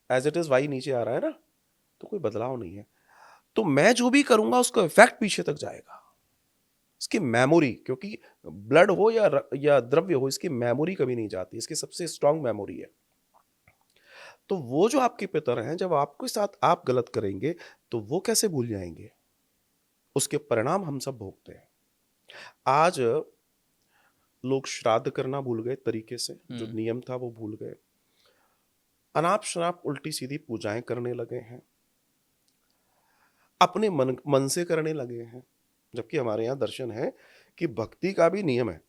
एज इट इज वाई नीचे आ रहा है ना, तो कोई बदलाव नहीं है। तो मैं जो भी करूंगा उसका इफेक्ट पीछे तक जाएगा, इसकी मेमोरी, क्योंकि ब्लड हो या द्रव्य हो, इसकी मेमोरी कभी नहीं जाती, इसकी सबसे स्ट्रांग मेमोरी है। तो वो जो आपके पितर हैं, जब आपके साथ आप गलत करेंगे तो वो कैसे भूल जाएंगे, उसके परिणाम हम सब भोगते हैं। आज लोग श्राद्ध करना भूल गए, तरीके से जो नियम था वो भूल गए, अनाप शनाप उल्टी सीधी पूजाएं करने लगे हैं, अपने मन से करने लगे हैं। जबकि हमारे यहाँ दर्शन है कि भक्ति का भी नियम है,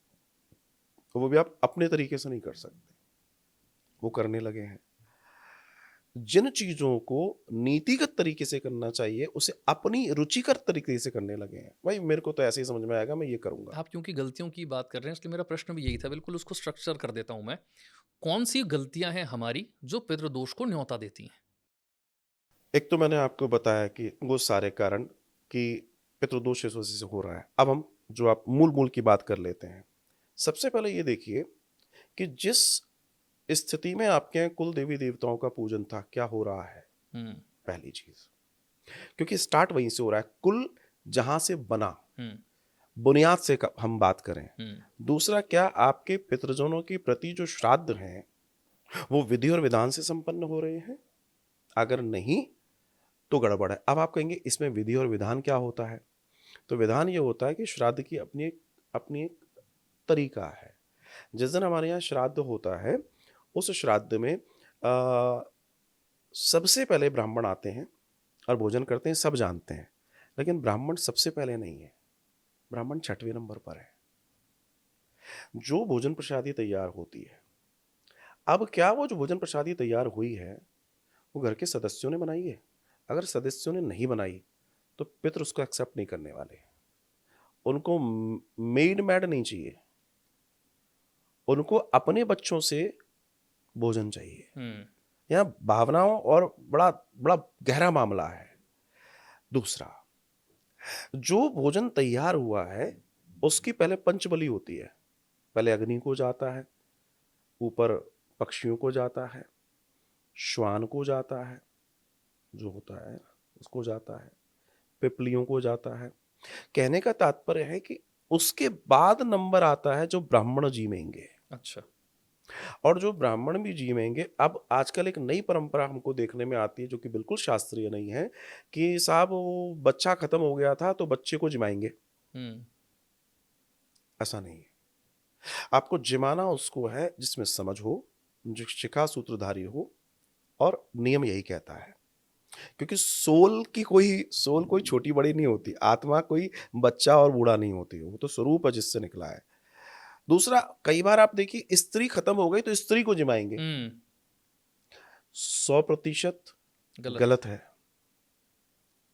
वो भी आप अपने तरीके से नहीं कर सकते, वो करने लगे हैं। जिन चीजों को नीतिगत तरीके से करना चाहिए उसे अपनी रुचिकर तरीके से करने लगे हैं। भाई मेरे को तो ऐसे ही समझ में आएगा, मैं ये करूंगा। आप क्योंकि गलतियों की बात कर रहे हैं इसलिए मेरा प्रश्न भी यही था, बिल्कुल उसको स्ट्रक्चर कर देता हूं मैं। कौन सी गलतियां हैं हमारी जो पितृदोष को न्योता देती हैं? एक तो मैंने आपको बताया कि वो सारे कारण कि पितृदोष इस वजह से हो रहा है। अब हम जो आप मूल की बात कर लेते हैं। सबसे पहले ये देखिए कि जिस स्थिति में आपके यहाँ कुल देवी देवताओं का पूजन था, क्या हो रहा है। पहली चीज, क्योंकि स्टार्ट वहीं से हो रहा है, कुल जहां से बना, बुनियाद से हम बात करें। दूसरा, क्या आपके पितृजनों के प्रति जो श्राद्ध हैं वो विधि और विधान से संपन्न हो रहे हैं। अगर नहीं तो गड़बड़ है। अब आप कहेंगे इसमें विधि और विधान क्या होता है। तो विधान ये होता है कि श्राद्ध की अपनी एक तरीका है। जिस दिन हमारे यहाँ श्राद्ध होता है उस श्राद्ध में सबसे पहले ब्राह्मण आते हैं और भोजन करते हैं, सब जानते हैं। लेकिन ब्राह्मण सबसे पहले नहीं है, ब्राह्मण 6वें नंबर पर है। जो भोजन प्रसादी तैयार होती है, अब क्या वो जो भोजन प्रसादी तैयार हुई है वो घर के सदस्यों ने बनाई है। अगर सदस्यों ने नहीं बनाई तो पितृ उसको एक्सेप्ट नहीं करने वाले। उनको मेड मैड नहीं चाहिए, उनको अपने बच्चों से भोजन चाहिए। यहाँ भावनाओं और बड़ा बड़ा गहरा मामला है। दूसरा, जो भोजन तैयार हुआ है उसकी पहले पंचबली होती है। पहले अग्नि को जाता है, ऊपर पक्षियों को जाता है, श्वान को जाता है जो होता है उसको जाता है, पिपलियों को जाता है। कहने का तात्पर्य है कि उसके बाद नंबर आता है जो ब्राह्मण जीवेंगे। अच्छा। और जो ब्राह्मण भी जीवेंगे, अब आजकल एक नई परंपरा हमको देखने में आती है जो कि बिल्कुल शास्त्रीय नहीं है कि साहब वो बच्चा खत्म हो गया था तो बच्चे को जिमाएंगे। ऐसा नहीं है। आपको जिमाना उसको है जिसमें समझ हो, जो शिखा सूत्रधारी हो, और नियम यही कहता है। क्योंकि सोल कोई छोटी बड़ी नहीं होती, आत्मा कोई बच्चा और बूढ़ा नहीं होती, वो तो स्वरूप है जिससे निकला है। दूसरा, कई बार आप देखिए स्त्री खत्म हो गई तो स्त्री को जिमाएंगे। 100% गलत है।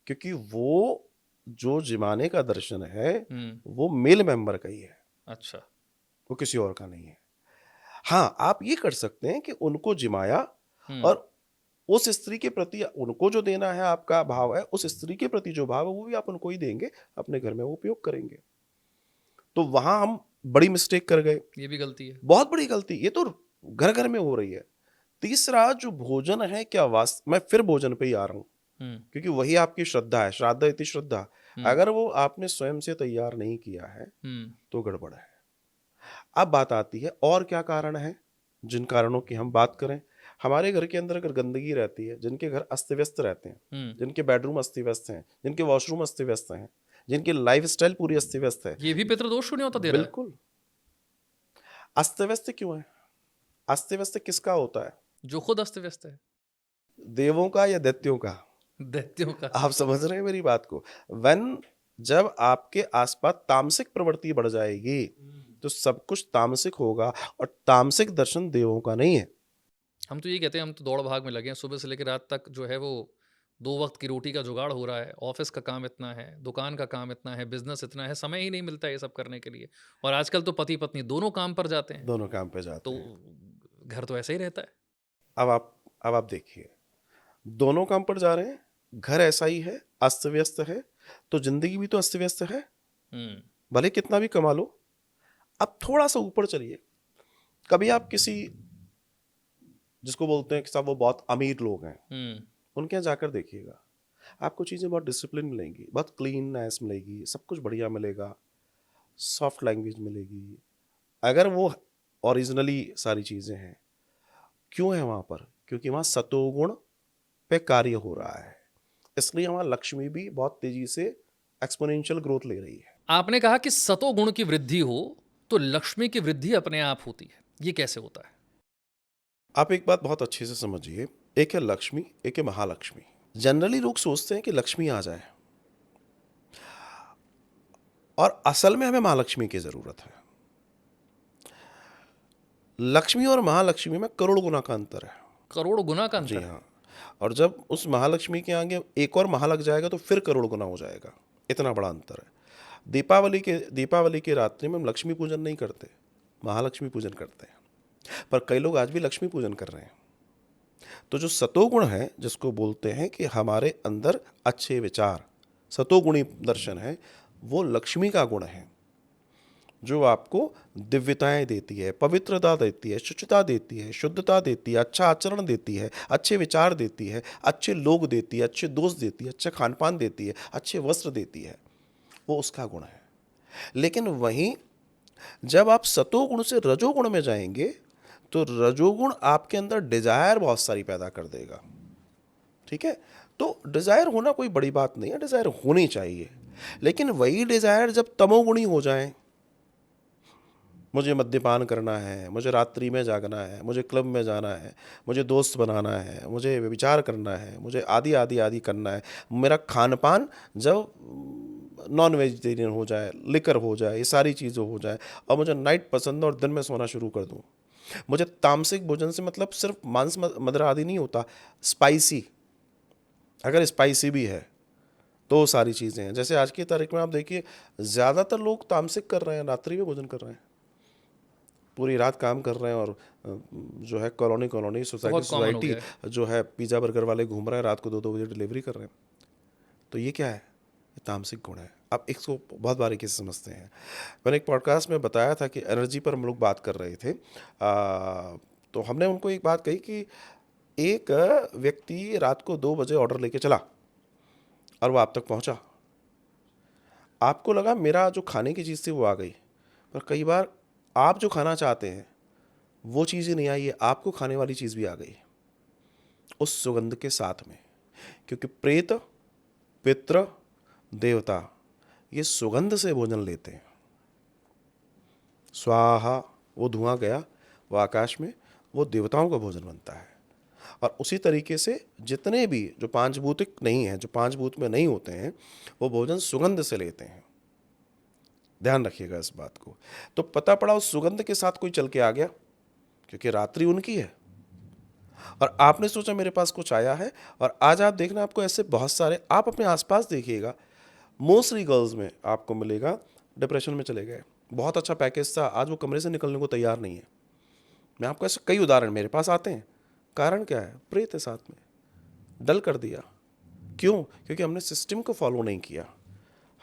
क्योंकि वो जो जिमाने का दर्शन है वो मेल मेंबर का ही है। अच्छा। वो किसी और का नहीं है। हाँ, आप ये कर सकते हैं कि उनको जिमाया और उस स्त्री के प्रति उनको जो देना है, आपका भाव है, उस स्त्री के प्रति जो भाव है वो भी आप उनको ही देंगे, अपने घर में वो उपयोग करेंगे। तो वहां हम बड़ी मिस्टेक कर गए। ये भी गलती है, बहुत बड़ी गलती। ये तो घर घर में हो रही है। तीसरा, जो भोजन है, क्या मैं फिर भोजन पे ही आ रहा हूं, क्योंकि वही आपकी श्रद्धा है। श्राद्ध इति श्रद्धा। अगर वो आपने स्वयं से तैयार नहीं किया है तो गड़बड़ है। अब बात आती है और क्या कारण है जिन कारणों की हम बात करें। हमारे घर के अंदर अगर गंदगी रहती है, जिनके घर अस्त व्यस्त रहते हैं, जिनके बेडरूम अस्त व्यस्त हैं, जिनके वॉशरूम अस्त व्यस्त हैं, जिनकी लाइफस्टाइल पूरी अस्त व्यस्त है, ये भी पितृदोष शून्य होता दे रहा है। बिल्कुल। अस्त व्यस्त क्यों है? अस्त व्यस्त किसका होता है? जो खुद अस्त व्यस्त है, देवों का या दैत्यों का? दैत्यों का। आप समझ रहे हैं मेरी बात को? जब आपके आसपास तामसिक प्रवृत्ति बढ़ जाएगी, तो सब कुछ तामसिक होगा, और तामसिक दर्शन देवों का नहीं है। हम तो ये कहते हैं, हम तो दौड़ भाग में लगे हैं, सुबह से लेकर रात तक जो है वो 2 वक्त की रोटी का जुगाड़ हो रहा है, ऑफिस का काम इतना है, दुकान का काम इतना है, बिजनेस इतना है, समय ही नहीं मिलता है ये सब करने के लिए। और आजकल तो पति पत्नी दोनों काम पर जाते हैं, दोनों काम पे जाते तो हैं। घर तो ऐसे ही रहता है। अब आप देखिए, दोनों काम पर जा रहे हैं, घर ऐसा ही है, अस्त व्यस्त है, तो जिंदगी भी तो अस्त व्यस्त है। हम्म। भले कितना भी कमा लो। अब थोड़ा सा ऊपर चलिए, कभी आप किसी, जिसको बोलते हैं कि साहब वो बहुत अमीर लोग हैं, हम्म। उनके यहाँ जाकर देखिएगा, आपको चीज़ें बहुत डिसिप्लिन मिलेंगी, बहुत क्लीननेस मिलेगी, सब कुछ बढ़िया मिलेगा, सॉफ्ट लैंग्वेज मिलेगी। अगर वो ओरिजिनली सारी चीज़ें हैं, क्यों है वहाँ पर? क्योंकि वहाँ सतोगुण पे कार्य हो रहा है, इसलिए वहाँ लक्ष्मी भी बहुत तेजी से एक्सपोनेंशियल ग्रोथ ले रही है। आपने कहा कि सतोगुण की वृद्धि हो तो लक्ष्मी की वृद्धि अपने आप होती है, ये कैसे होता है? आप एक बात बहुत अच्छे से समझिए, एक है लक्ष्मी, एक है महालक्ष्मी। जनरली लोग सोचते हैं कि लक्ष्मी आ जाए, और असल में हमें महालक्ष्मी की जरूरत है। लक्ष्मी और महालक्ष्मी में करोड़ गुना का अंतर है। करोड़ गुना का जी अंतर है। हाँ। और जब उस महालक्ष्मी के आगे एक और महा लग जाएगा तो फिर करोड़ गुना हो जाएगा, इतना बड़ा अंतर है। दीपावली के रात्रि में हम लक्ष्मी पूजन नहीं करते, महालक्ष्मी पूजन करते हैं, पर कई लोग आज भी लक्ष्मी पूजन कर रहे हैं। तो जो सतोगुण है, जिसको बोलते हैं कि हमारे अंदर अच्छे विचार, सतोगुणी दर्शन है, वो लक्ष्मी का गुण है, जो आपको दिव्यताएं देती है, पवित्रता देती है, शुचिता देती है, शुद्धता देती है, अच्छा आचरण देती है, अच्छे विचार देती है, अच्छे लोग देती है, अच्छे दोस्त देती है, अच्छा खान पान देती है, अच्छे वस्त्र देती है, वो उसका गुण है। लेकिन वहीं जब आप सतोगुण से रजोगुण में जाएंगे, तो रजोगुण आपके अंदर डिजायर बहुत सारी पैदा कर देगा। ठीक है? तो डिजायर होना कोई बड़ी बात नहीं है, डिजायर होनी चाहिए। लेकिन वही डिजायर जब तमोगुणी हो जाए, मुझे मद्यपान करना है, मुझे रात्रि में जागना है, मुझे क्लब में जाना है, मुझे दोस्त बनाना है, मुझे विचार करना है, मुझे आदि आदि आदि करना है, मेरा खान पान जब नॉन वेजिटेरियन हो जाए, लिकर हो जाए, ये सारी चीज़ें हो जाए, और मुझे नाइट पसंद है और दिन में सोना शुरू कर दूँ। मुझे तामसिक भोजन से मतलब सिर्फ मांस मदिरा आदि नहीं होता, स्पाइसी, अगर स्पाइसी भी है तो वो सारी चीज़ें हैं। जैसे आज की तारीख में आप देखिए, ज़्यादातर लोग तामसिक कर रहे हैं, रात्रि में भोजन कर रहे हैं, पूरी रात काम कर रहे हैं, और जो है कॉलोनी बहुत कॉमन हो सोसाइटी गया है। जो है पिज़्ज़ा बर्गर वाले घूम रहे हैं, रात को 2-2 बजे डिलीवरी कर रहे हैं। तो ये क्या है? ये तामसिक गुण है। आप इसको बहुत बारीकी से समझते हैं। मैंने एक पॉडकास्ट में बताया था कि एनर्जी पर हम लोग बात कर रहे थे, तो हमने उनको एक बात कही कि एक व्यक्ति रात को 2 बजे ऑर्डर लेके चला और वो आप तक पहुंचा। आपको लगा मेरा जो खाने की चीज़ थी वो आ गई, पर कई बार आप जो खाना चाहते हैं वो चीज़ ही नहीं आई है, आपको खाने वाली चीज़ भी आ गई उस सुगंध के साथ में। क्योंकि प्रेत, पितृ, देवता ये सुगंध से भोजन लेते हैं। स्वाहा, वो धुआं गया, वो आकाश में, वो देवताओं का भोजन बनता है। और उसी तरीके से जितने भी जो पांचभूतिक नहीं है, जो पांच भूत में नहीं होते हैं, वो भोजन सुगंध से लेते हैं। ध्यान रखिएगा इस बात को। तो पता पड़ा उस सुगंध के साथ कोई चल के आ गया, क्योंकि रात्रि उनकी है, और आपने सोचा मेरे पास कुछ आया है। और आज आप देखना, आपको ऐसे बहुत सारे, आप अपने आसपास देखिएगा, मोस्टली गर्ल्स में आपको मिलेगा डिप्रेशन में चले गए, बहुत अच्छा पैकेज था, आज वो कमरे से निकलने को तैयार नहीं है। मैं आपको ऐसे कई उदाहरण मेरे पास आते हैं। कारण क्या है? प्रेत है साथ में, डल कर दिया। क्यों? क्योंकि हमने सिस्टम को फॉलो नहीं किया।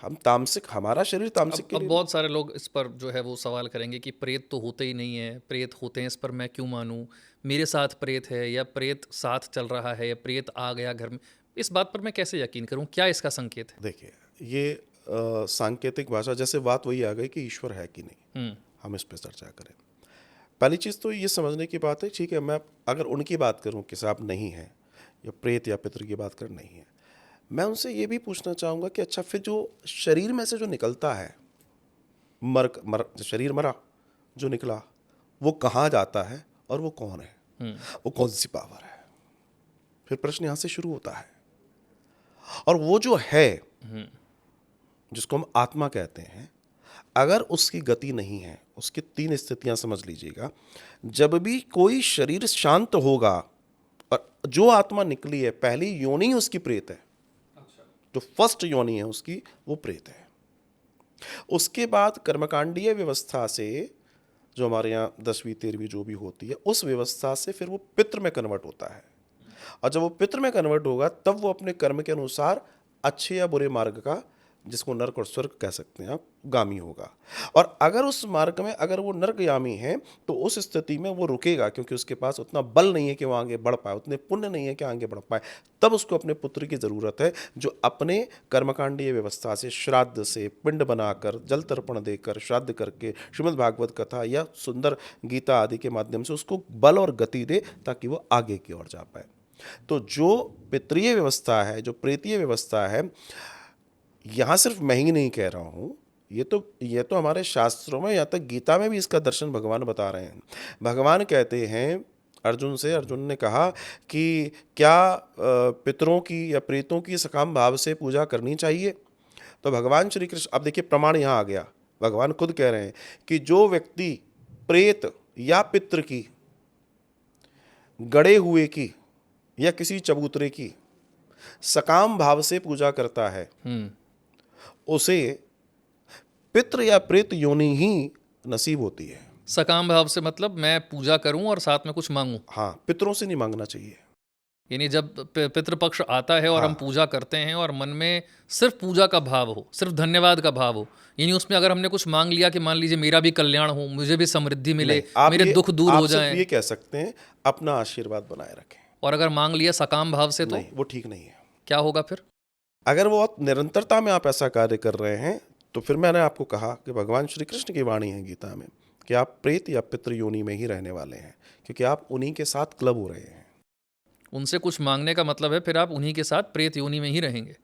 हम तामसिक, हमारा शरीर तामसिक के अब लिए। बहुत सारे लोग इस पर जो है वो सवाल करेंगे कि प्रेत तो होते ही नहीं है, प्रेत होते हैं इस पर मैं क्यों मानूं, मेरे साथ प्रेत है या प्रेत साथ चल रहा है या प्रेत आ गया घर में, इस बात पर मैं कैसे यकीन करूं, क्या इसका संकेत है? देखिए, ये सांकेतिक भाषा, जैसे बात वही आ गई कि ईश्वर है कि नहीं, हम्म। हम इस पर चर्चा करें। पहली चीज़ तो ये समझने की बात है, ठीक है, मैं अगर उनकी बात करूं कि साहब नहीं है, या प्रेत या पितृ की बात कर नहीं है, मैं उनसे ये भी पूछना चाहूँगा कि अच्छा फिर जो शरीर में से जो निकलता है, जो शरीर मरा जो निकला, वो कहाँ जाता है और वो कौन है, वो कौन सी पावर है? फिर प्रश्न यहाँ से शुरू होता है। और वो जो है, जिसको हम आत्मा कहते हैं, अगर उसकी गति नहीं है, उसकी 3 स्थितियां समझ लीजिएगा। जब भी कोई शरीर शांत होगा और जो आत्मा निकली है, पहली योनि उसकी प्रेत है। जो फर्स्ट योनि है उसकी, वो प्रेत है। उसके बाद कर्मकांडीय व्यवस्था से, जो हमारे यहाँ 10वीं 13वीं जो भी होती है, उस व्यवस्था से फिर वो पितृ में कन्वर्ट होता है। और जब वो पितृ में कन्वर्ट होगा, तब वो अपने कर्म के अनुसार अच्छे या बुरे मार्ग का, जिसको नर्क और स्वर्ग कह सकते हैं आप, गामी होगा। और अगर उस मार्ग में अगर वो नर्कयामी है, तो उस स्थिति में वो रुकेगा, क्योंकि उसके पास उतना बल नहीं है कि वो आगे बढ़ पाए, उतने पुण्य नहीं है कि आगे बढ़ पाए। तब उसको अपने पुत्र की ज़रूरत है, जो अपने कर्मकांडीय व्यवस्था से, श्राद्ध से, पिंड बनाकर, जल तर्पण देकर, श्राद्ध करके, श्रीमद् भागवत कथा या सुंदर गीता आदि के माध्यम से उसको बल और गति दे, ताकि वो आगे की ओर जा पाए। तो जो पितृय व्यवस्था है, जो प्रेतीय व्यवस्था है, यहाँ सिर्फ मैं ही नहीं कह रहा हूँ, ये तो हमारे शास्त्रों में, यहाँ तक गीता में भी इसका दर्शन भगवान बता रहे हैं। भगवान कहते हैं अर्जुन से, अर्जुन ने कहा कि क्या पितरों की या प्रेतों की सकाम भाव से पूजा करनी चाहिए? तो भगवान श्री कृष्ण, अब देखिए प्रमाण यहाँ आ गया, भगवान खुद कह रहे हैं कि जो व्यक्ति प्रेत या पितृ की, गड़े हुए की या किसी चबूतरे की सकाम भाव से पूजा करता है, उसे पितृ या प्रेत योनि ही नसीब होती है। सकाम भाव से मतलब मैं पूजा करूं और साथ में कुछ मांगूं। हाँ, पितरों से नहीं मांगना चाहिए। यानी जब पितृपक्ष आता है और हम पूजा करते हैं और मन में सिर्फ पूजा का भाव हो, सिर्फ धन्यवाद का भाव हो, यानी उसमें अगर हमने कुछ मांग लिया कि मान लीजिए मेरा भी कल्याण हो, मुझे भी समृद्धि मिले, मेरे दुख दूर हो जाएं, आप ये कह सकते हैं अपना आशीर्वाद बनाए रखें। और अगर मांग लिया सकाम भाव से, तो नहीं, वो ठीक नहीं है। क्या होगा फिर? अगर वो निरंतरता में आप ऐसा कार्य कर रहे हैं, तो फिर मैंने आपको कहा कि भगवान श्री कृष्ण की वाणी है गीता में कि आप प्रेत या पितृ योनि में ही रहने वाले हैं, क्योंकि आप उन्हीं के साथ क्लब हो रहे हैं। उनसे कुछ मांगने का मतलब है फिर आप उन्हीं के साथ प्रेत योनि में ही रहेंगे,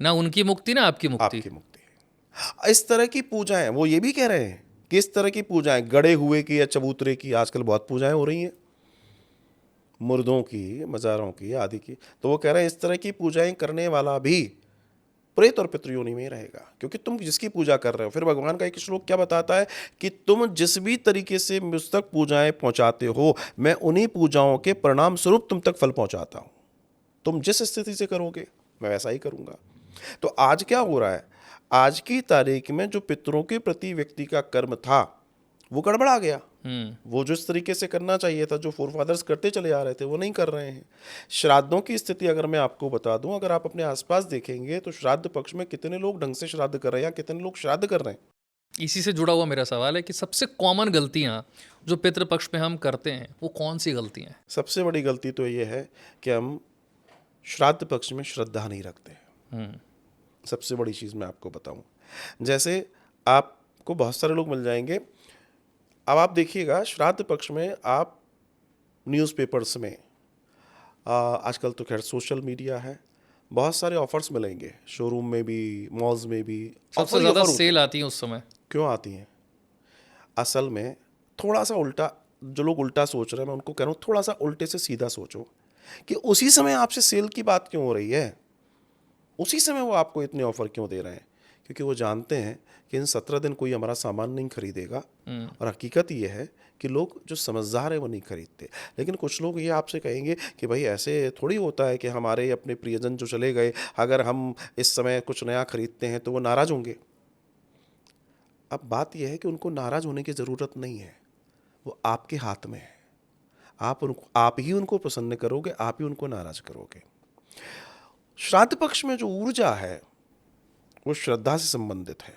ना उनकी मुक्ति ना आपकी मुक्ति। आपकी मुक्ति है। इस तरह की पूजाएं, वो ये भी कह रहे हैं कि इस तरह की पूजाएं, गड़े हुए की या चबूतरे की, आजकल बहुत पूजाएं हो रही हैं, मुर्दों की, मज़ारों की आदि की, तो वो कह रहे हैं इस तरह की पूजाएं करने वाला भी प्रेत और पितृ योनि में ही रहेगा, क्योंकि तुम जिसकी पूजा कर रहे हो। फिर भगवान का एक श्लोक क्या बताता है कि तुम जिस भी तरीके से मुझ तक पूजाएं पहुंचाते हो, मैं उन्हीं पूजाओं के परिणाम स्वरूप तुम तक फल पहुंचाता हूं। तुम जिस स्थिति से करोगे, मैं वैसा ही करूंगा। तो आज क्या हो रहा है, आज की तारीख में जो पितरों के प्रति व्यक्ति का कर्म था, वो गड़बड़ा गया। वो जो इस तरीके से करना चाहिए था, जो फोरफादर्स करते चले आ रहे थे, वो नहीं कर रहे हैं। श्राद्धों की स्थिति अगर मैं आपको बता दूं, अगर आप अपने आसपास देखेंगे तो श्राद्ध पक्ष में कितने लोग ढंग से श्राद्ध कर रहे हैं या कितने लोग श्राद्ध कर रहे हैं। इसी से जुड़ा हुआ मेरा सवाल है कि सबसे कॉमन गलतियां जो पितृपक्ष में हम करते हैं, वो कौन सी गलतियां हैं? सबसे बड़ी गलती तो ये है कि हम श्राद्ध पक्ष में श्रद्धा नहीं रखते। सबसे बड़ी चीज़ मैं आपको बताऊं, जैसे आपको बहुत सारे लोग मिल जाएंगे, अब आप देखिएगा श्राद्ध पक्ष में आप न्यूज़पेपर्स में, आजकल तो खैर सोशल मीडिया है, बहुत सारे ऑफर्स मिलेंगे, शोरूम में भी, मॉल्स में भी। सबसे ज़्यादा सेल आती है उस समय। क्यों आती हैं? असल में थोड़ा सा उल्टा, जो लोग उल्टा सोच रहे हैं, मैं उनको कह रहा हूँ थोड़ा सा उल्टे से सीधा सोचो कि उसी समय आपसे सेल की बात क्यों हो रही है, उसी समय वो आपको इतने ऑफर क्यों दे रहे हैं? क्योंकि वो जानते हैं कि इन 17 दिन कोई हमारा सामान नहीं खरीदेगा। और हकीकत ये है कि लोग जो समझदार है वो नहीं खरीदते। लेकिन कुछ लोग ये आपसे कहेंगे कि भाई ऐसे थोड़ी होता है कि हमारे अपने प्रियजन जो चले गए, अगर हम इस समय कुछ नया खरीदते हैं तो वो नाराज़ होंगे। अब बात यह है कि उनको नाराज़ होने की ज़रूरत नहीं है, वो आपके हाथ में है। आप ही उनको प्रसन्न करोगे, आप ही उनको नाराज़ करोगे। श्राद्ध पक्ष में जो ऊर्जा है वो श्रद्धा से संबंधित है।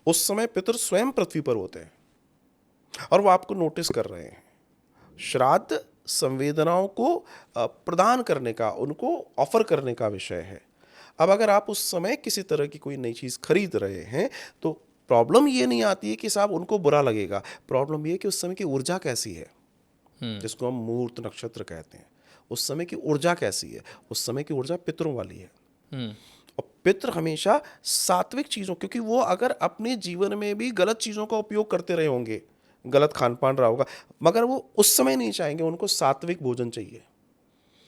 उस समय पितर स्वयं पृथ्वी पर होते हैं और वो आपको नोटिस कर रहे हैं। श्राद्ध संवेदनाओं को प्रदान करने का, उनको ऑफर करने का विषय है। अब अगर आप उस समय किसी तरह की कोई नई चीज़ खरीद रहे हैं, तो प्रॉब्लम ये नहीं आती है कि साहब उनको बुरा लगेगा, प्रॉब्लम ये है कि उस समय की ऊर्जा कैसी है, जिसको हम मूर्त नक्षत्र कहते हैं, उस समय की ऊर्जा कैसी है। उस समय की ऊर्जा पितरों वाली है। और पितृ हमेशा सात्विक चीज़ों, क्योंकि वो अगर अपने जीवन में भी गलत चीज़ों का उपयोग करते रहे होंगे, गलत खान पान रहा होगा, मगर वो उस समय नहीं चाहेंगे, उनको सात्विक भोजन चाहिए,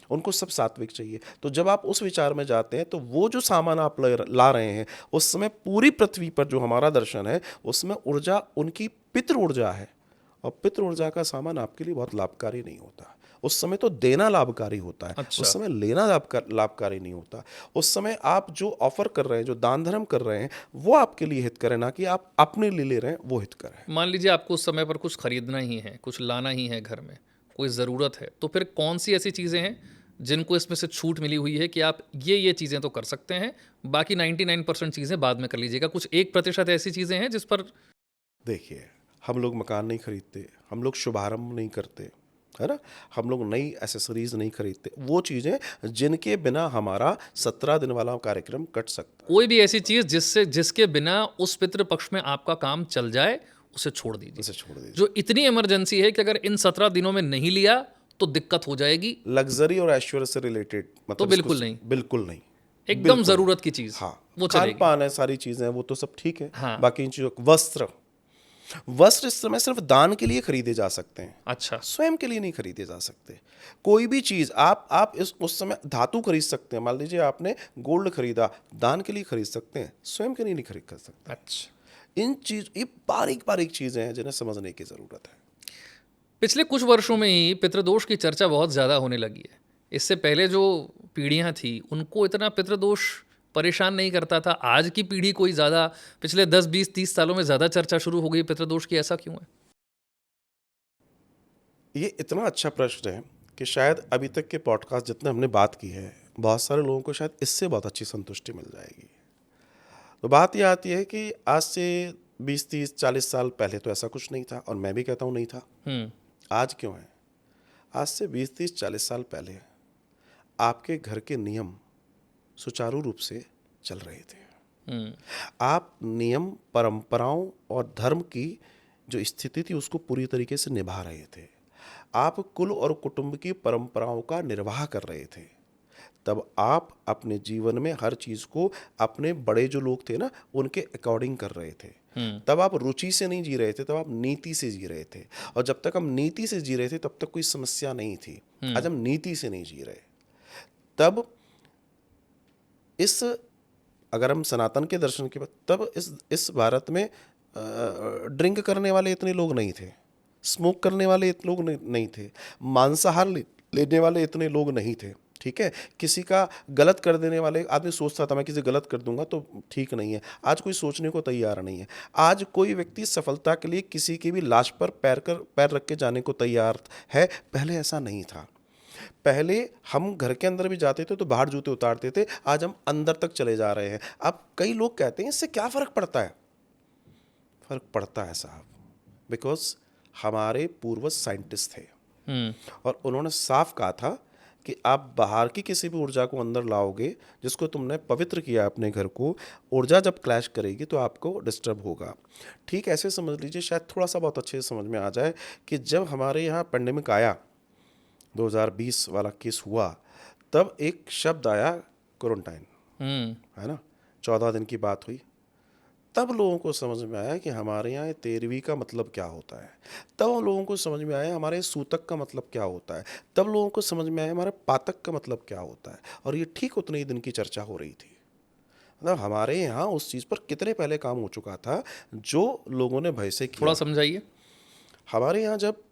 उनको सब सात्विक चाहिए। तो जब आप उस विचार में जाते हैं तो वो जो सामान आप ला रहे हैं, उस समय पूरी पृथ्वी पर जो हमारा दर्शन है उसमें ऊर्जा उनकी पितृ ऊर्जा है, और पितृ ऊर्जा का सामान आपके लिए बहुत लाभकारी नहीं होता। उस समय तो देना लाभकारी होता है, अच्छा। उस समय लेना लाभकारी नहीं होता। उस समय आप जो ऑफर कर रहे हैं, जो दान धर्म कर रहे हैं, वो आपके लिए हितकर है, ना कि आप अपने लिए ले रहे हैं, वो हितकर है। मान लीजिए आपको उस समय पर कुछ खरीदना ही है, कुछ लाना ही है घर में, कोई ज़रूरत है, तो फिर कौन सी ऐसी चीज़ें हैं जिनको इसमें से छूट मिली हुई है कि आप ये चीज़ें तो कर सकते हैं, बाकी 99% चीज़ें बाद में कर लीजिएगा, कुछ 1% ऐसी चीज़ें हैं जिस पर। देखिए, हम लोग मकान नहीं खरीदते, हम लोग शुभारंभ नहीं करते, है ना, हम लोग नई एसेसरीज नहीं खरीदते, वो चीज़ें जिनके बिना हमारा 17 दिन वाला कार्यक्रम कट सकता है, कोई भी ऐसी चीज़ जिसके बिना उस पितृ पक्ष में आपका काम चल जाए, उसे छोड़ दीजिए। उसे छोड़ दीजिए। जो इतनी इमरजेंसी है कि अगर इन 17 दिनों में नहीं लिया तो दिक्कत हो जाएगी, लग्जरी और ऐश्वर्य से रिलेटेड तो मतलब बिल्कुल नहीं, बिल्कुल नहीं, एकदम बिल्कुल ज़रूरत की चीज़, हाँ, वो खान चलेगी। पान है, सारी चीज़ें हैं, वो तो सब ठीक है। हाँ। बाकी इन चीज़ों, वस्त्र, वस्त्र इस समय सिर्फ दान के लिए खरीदे जा सकते हैं, अच्छा। स्वयं के लिए नहीं खरीदे जा सकते। कोई भी चीज़ आप उस समय धातु खरीद सकते हैं, मान लीजिए आपने गोल्ड खरीदा, दान के लिए खरीद सकते हैं, स्वयं के लिए नहीं खरीद कर सकते। अच्छा। इन चीज, ये बारीक बारीक चीज़ें हैं जिन्हें समझने की ज़रूरत है। पिछले कुछ वर्षों में ही पितृदोष की चर्चा बहुत ज़्यादा होने लगी है। इससे पहले जो पीढ़ियां थी उनको इतना पितृदोष परेशान नहीं करता था। आज की पीढ़ी कोई ज़्यादा, पिछले 10, 20, 30 सालों में ज़्यादा चर्चा शुरू हो गई पितृदोष की, ऐसा क्यों है? ये इतना अच्छा प्रश्न है कि शायद अभी तक के पॉडकास्ट जितने हमने बात की है, बहुत सारे लोगों को शायद इससे बहुत अच्छी संतुष्टि मिल जाएगी। तो बात ये आती है कि आज से 20, 30, 40 साल पहले तो ऐसा कुछ नहीं था, और मैं भी कहता हूँ नहीं था। आज क्यों है? आज से 20, 30, 40 साल पहले आपके घर के नियम सुचारू रूप से चल रहे थे। आप नियम, परंपराओं और धर्म की जो स्थिति थी उसको पूरी तरीके से निभा रहे थे। आप कुल और कुटुंब की परंपराओं का निर्वाह कर रहे थे। तब आप अपने जीवन में हर चीज़ को अपने बड़े जो लोग थे ना, उनके अकॉर्डिंग कर रहे थे। तब आप रुचि से नहीं जी रहे थे, तब आप नीति से जी रहे थे। और जब तक हम नीति से जी रहे थे तब तक कोई समस्या नहीं थी। आज हम नीति से नहीं जी रहे। तब अगर हम सनातन के दर्शन के बाद, तब इस भारत में ड्रिंक करने वाले इतने लोग नहीं थे, स्मोक करने वाले इतने लोग नहीं थे, मांसाहार लेने वाले इतने लोग नहीं थे। ठीक है, किसी का गलत कर देने वाले, आदमी सोचता था मैं किसी गलत कर दूंगा तो ठीक नहीं है। आज कोई सोचने को तैयार नहीं है। आज कोई व्यक्ति सफलता के लिए किसी की भी लाश पर पैर रख के जाने को तैयार है। पहले ऐसा नहीं था। पहले हम घर के अंदर भी जाते थे तो बाहर जूते उतारते थे, आज हम अंदर तक चले जा रहे हैं। अब कई लोग कहते हैं इससे क्या फ़र्क पड़ता है? फ़र्क पड़ता है साहब, बिकॉज हमारे पूर्वज साइंटिस्ट थे और उन्होंने साफ कहा था कि आप बाहर की किसी भी ऊर्जा को अंदर लाओगे, जिसको तुमने पवित्र किया अपने घर को, ऊर्जा जब क्लैश करेगी तो आपको डिस्टर्ब होगा। ठीक ऐसे समझ लीजिए, शायद थोड़ा सा बहुत अच्छे से समझ में आ जाए कि जब हमारे यहाँ पेंडेमिक आया, 2020 वाला केस हुआ, तब एक शब्द आया क्वारंटाइन, है ना, 14 दिन की बात हुई। तब लोगों को समझ में आया कि हमारे यहाँ 13वीं का मतलब क्या होता है। तब लोगों को समझ में आया हमारे सूतक का मतलब क्या होता है। तब लोगों को समझ में आया हमारे पातक का मतलब क्या होता है। और ये ठीक उतने ही दिन की चर्चा हो रही थी। मतलब हमारे यहाँ उस चीज़ पर कितने पहले काम हो चुका था जो लोगों ने भय से किया। थोड़ा समझाइए। हमारे यहाँ जब